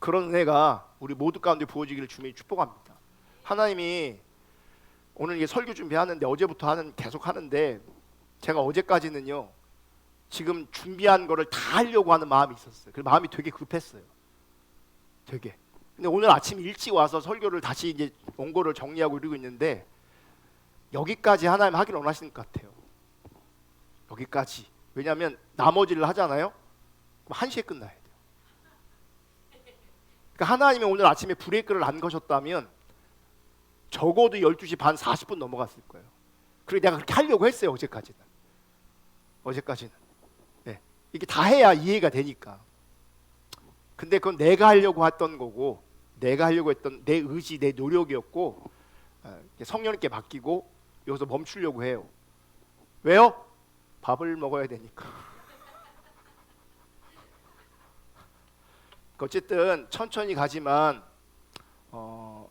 그런 은혜가 우리 모두 가운데 부어지기를 주님이 축복합니다. 하나님이 오늘 이게 설교 준비하는데 어제부터 계속 하는데 제가 어제까지는요 지금 준비한 거를 다 하려고 하는 마음이 있었어요. 그 마음이 되게 급했어요. 되게. 근데 오늘 아침 일찍 와서 설교를 다시 이제 원고를 정리하고 이러고 있는데 여기까지 하나님 하길 원하시는 것 같아요. 여기까지. 왜냐하면 나머지를 하잖아요. 그럼 1시에 끝나야 돼요. 그러니까 하나님이 오늘 아침에 브레이크를 안 거셨다면 적어도 12시 반 40분 넘어갔을 거예요. 그리고 내가 그렇게 하려고 했어요. 어제까지는. 네. 이게 다 해야 이해가 되니까. 근데 그건 내가 하려고 했던 거고, 내가 하려고 했던 내 의지, 내 노력이었고, 성령님께 맡기고 여기서 멈추려고 해요. 왜요? 밥을 먹어야 되니까. 어쨌든 천천히 가지만 또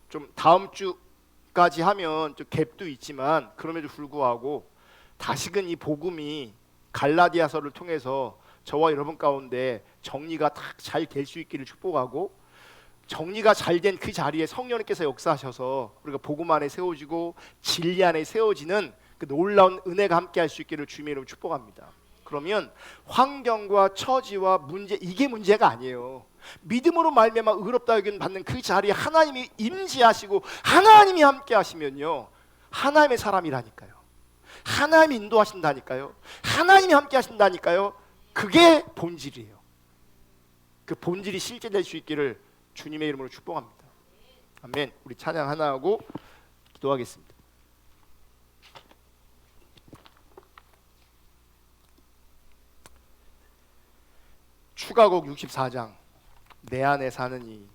좀 다음 주까지 하면 좀 갭도 있지만 그럼에도 불구하고 다시금 이 복음이 갈라디아서를 통해서 저와 여러분 가운데 정리가 딱 잘 될 수 있기를 축복하고, 정리가 잘 된 그 자리에 성령님께서 역사하셔서 우리가 복음 안에 세워지고 진리 안에 세워지는 그 놀라운 은혜가 함께 할 수 있기를 주님의 이름으로 축복합니다. 그러면 환경과 처지와 문제, 이게 문제가 아니에요. 믿음으로 말미암아 의롭다 여김 받는 그 자리에 하나님이 임재하시고 하나님이 함께 하시면요 하나님의 사람이라니까요. 하나님이 인도하신다니까요. 하나님이 함께 하신다니까요. 그게 본질이에요. 그 본질이 실제될 수 있기를 주님의 이름으로 축복합니다. 아멘. 우리 찬양 하나 하고 기도하겠습니다. 추가곡 64장 내 안에 사는 이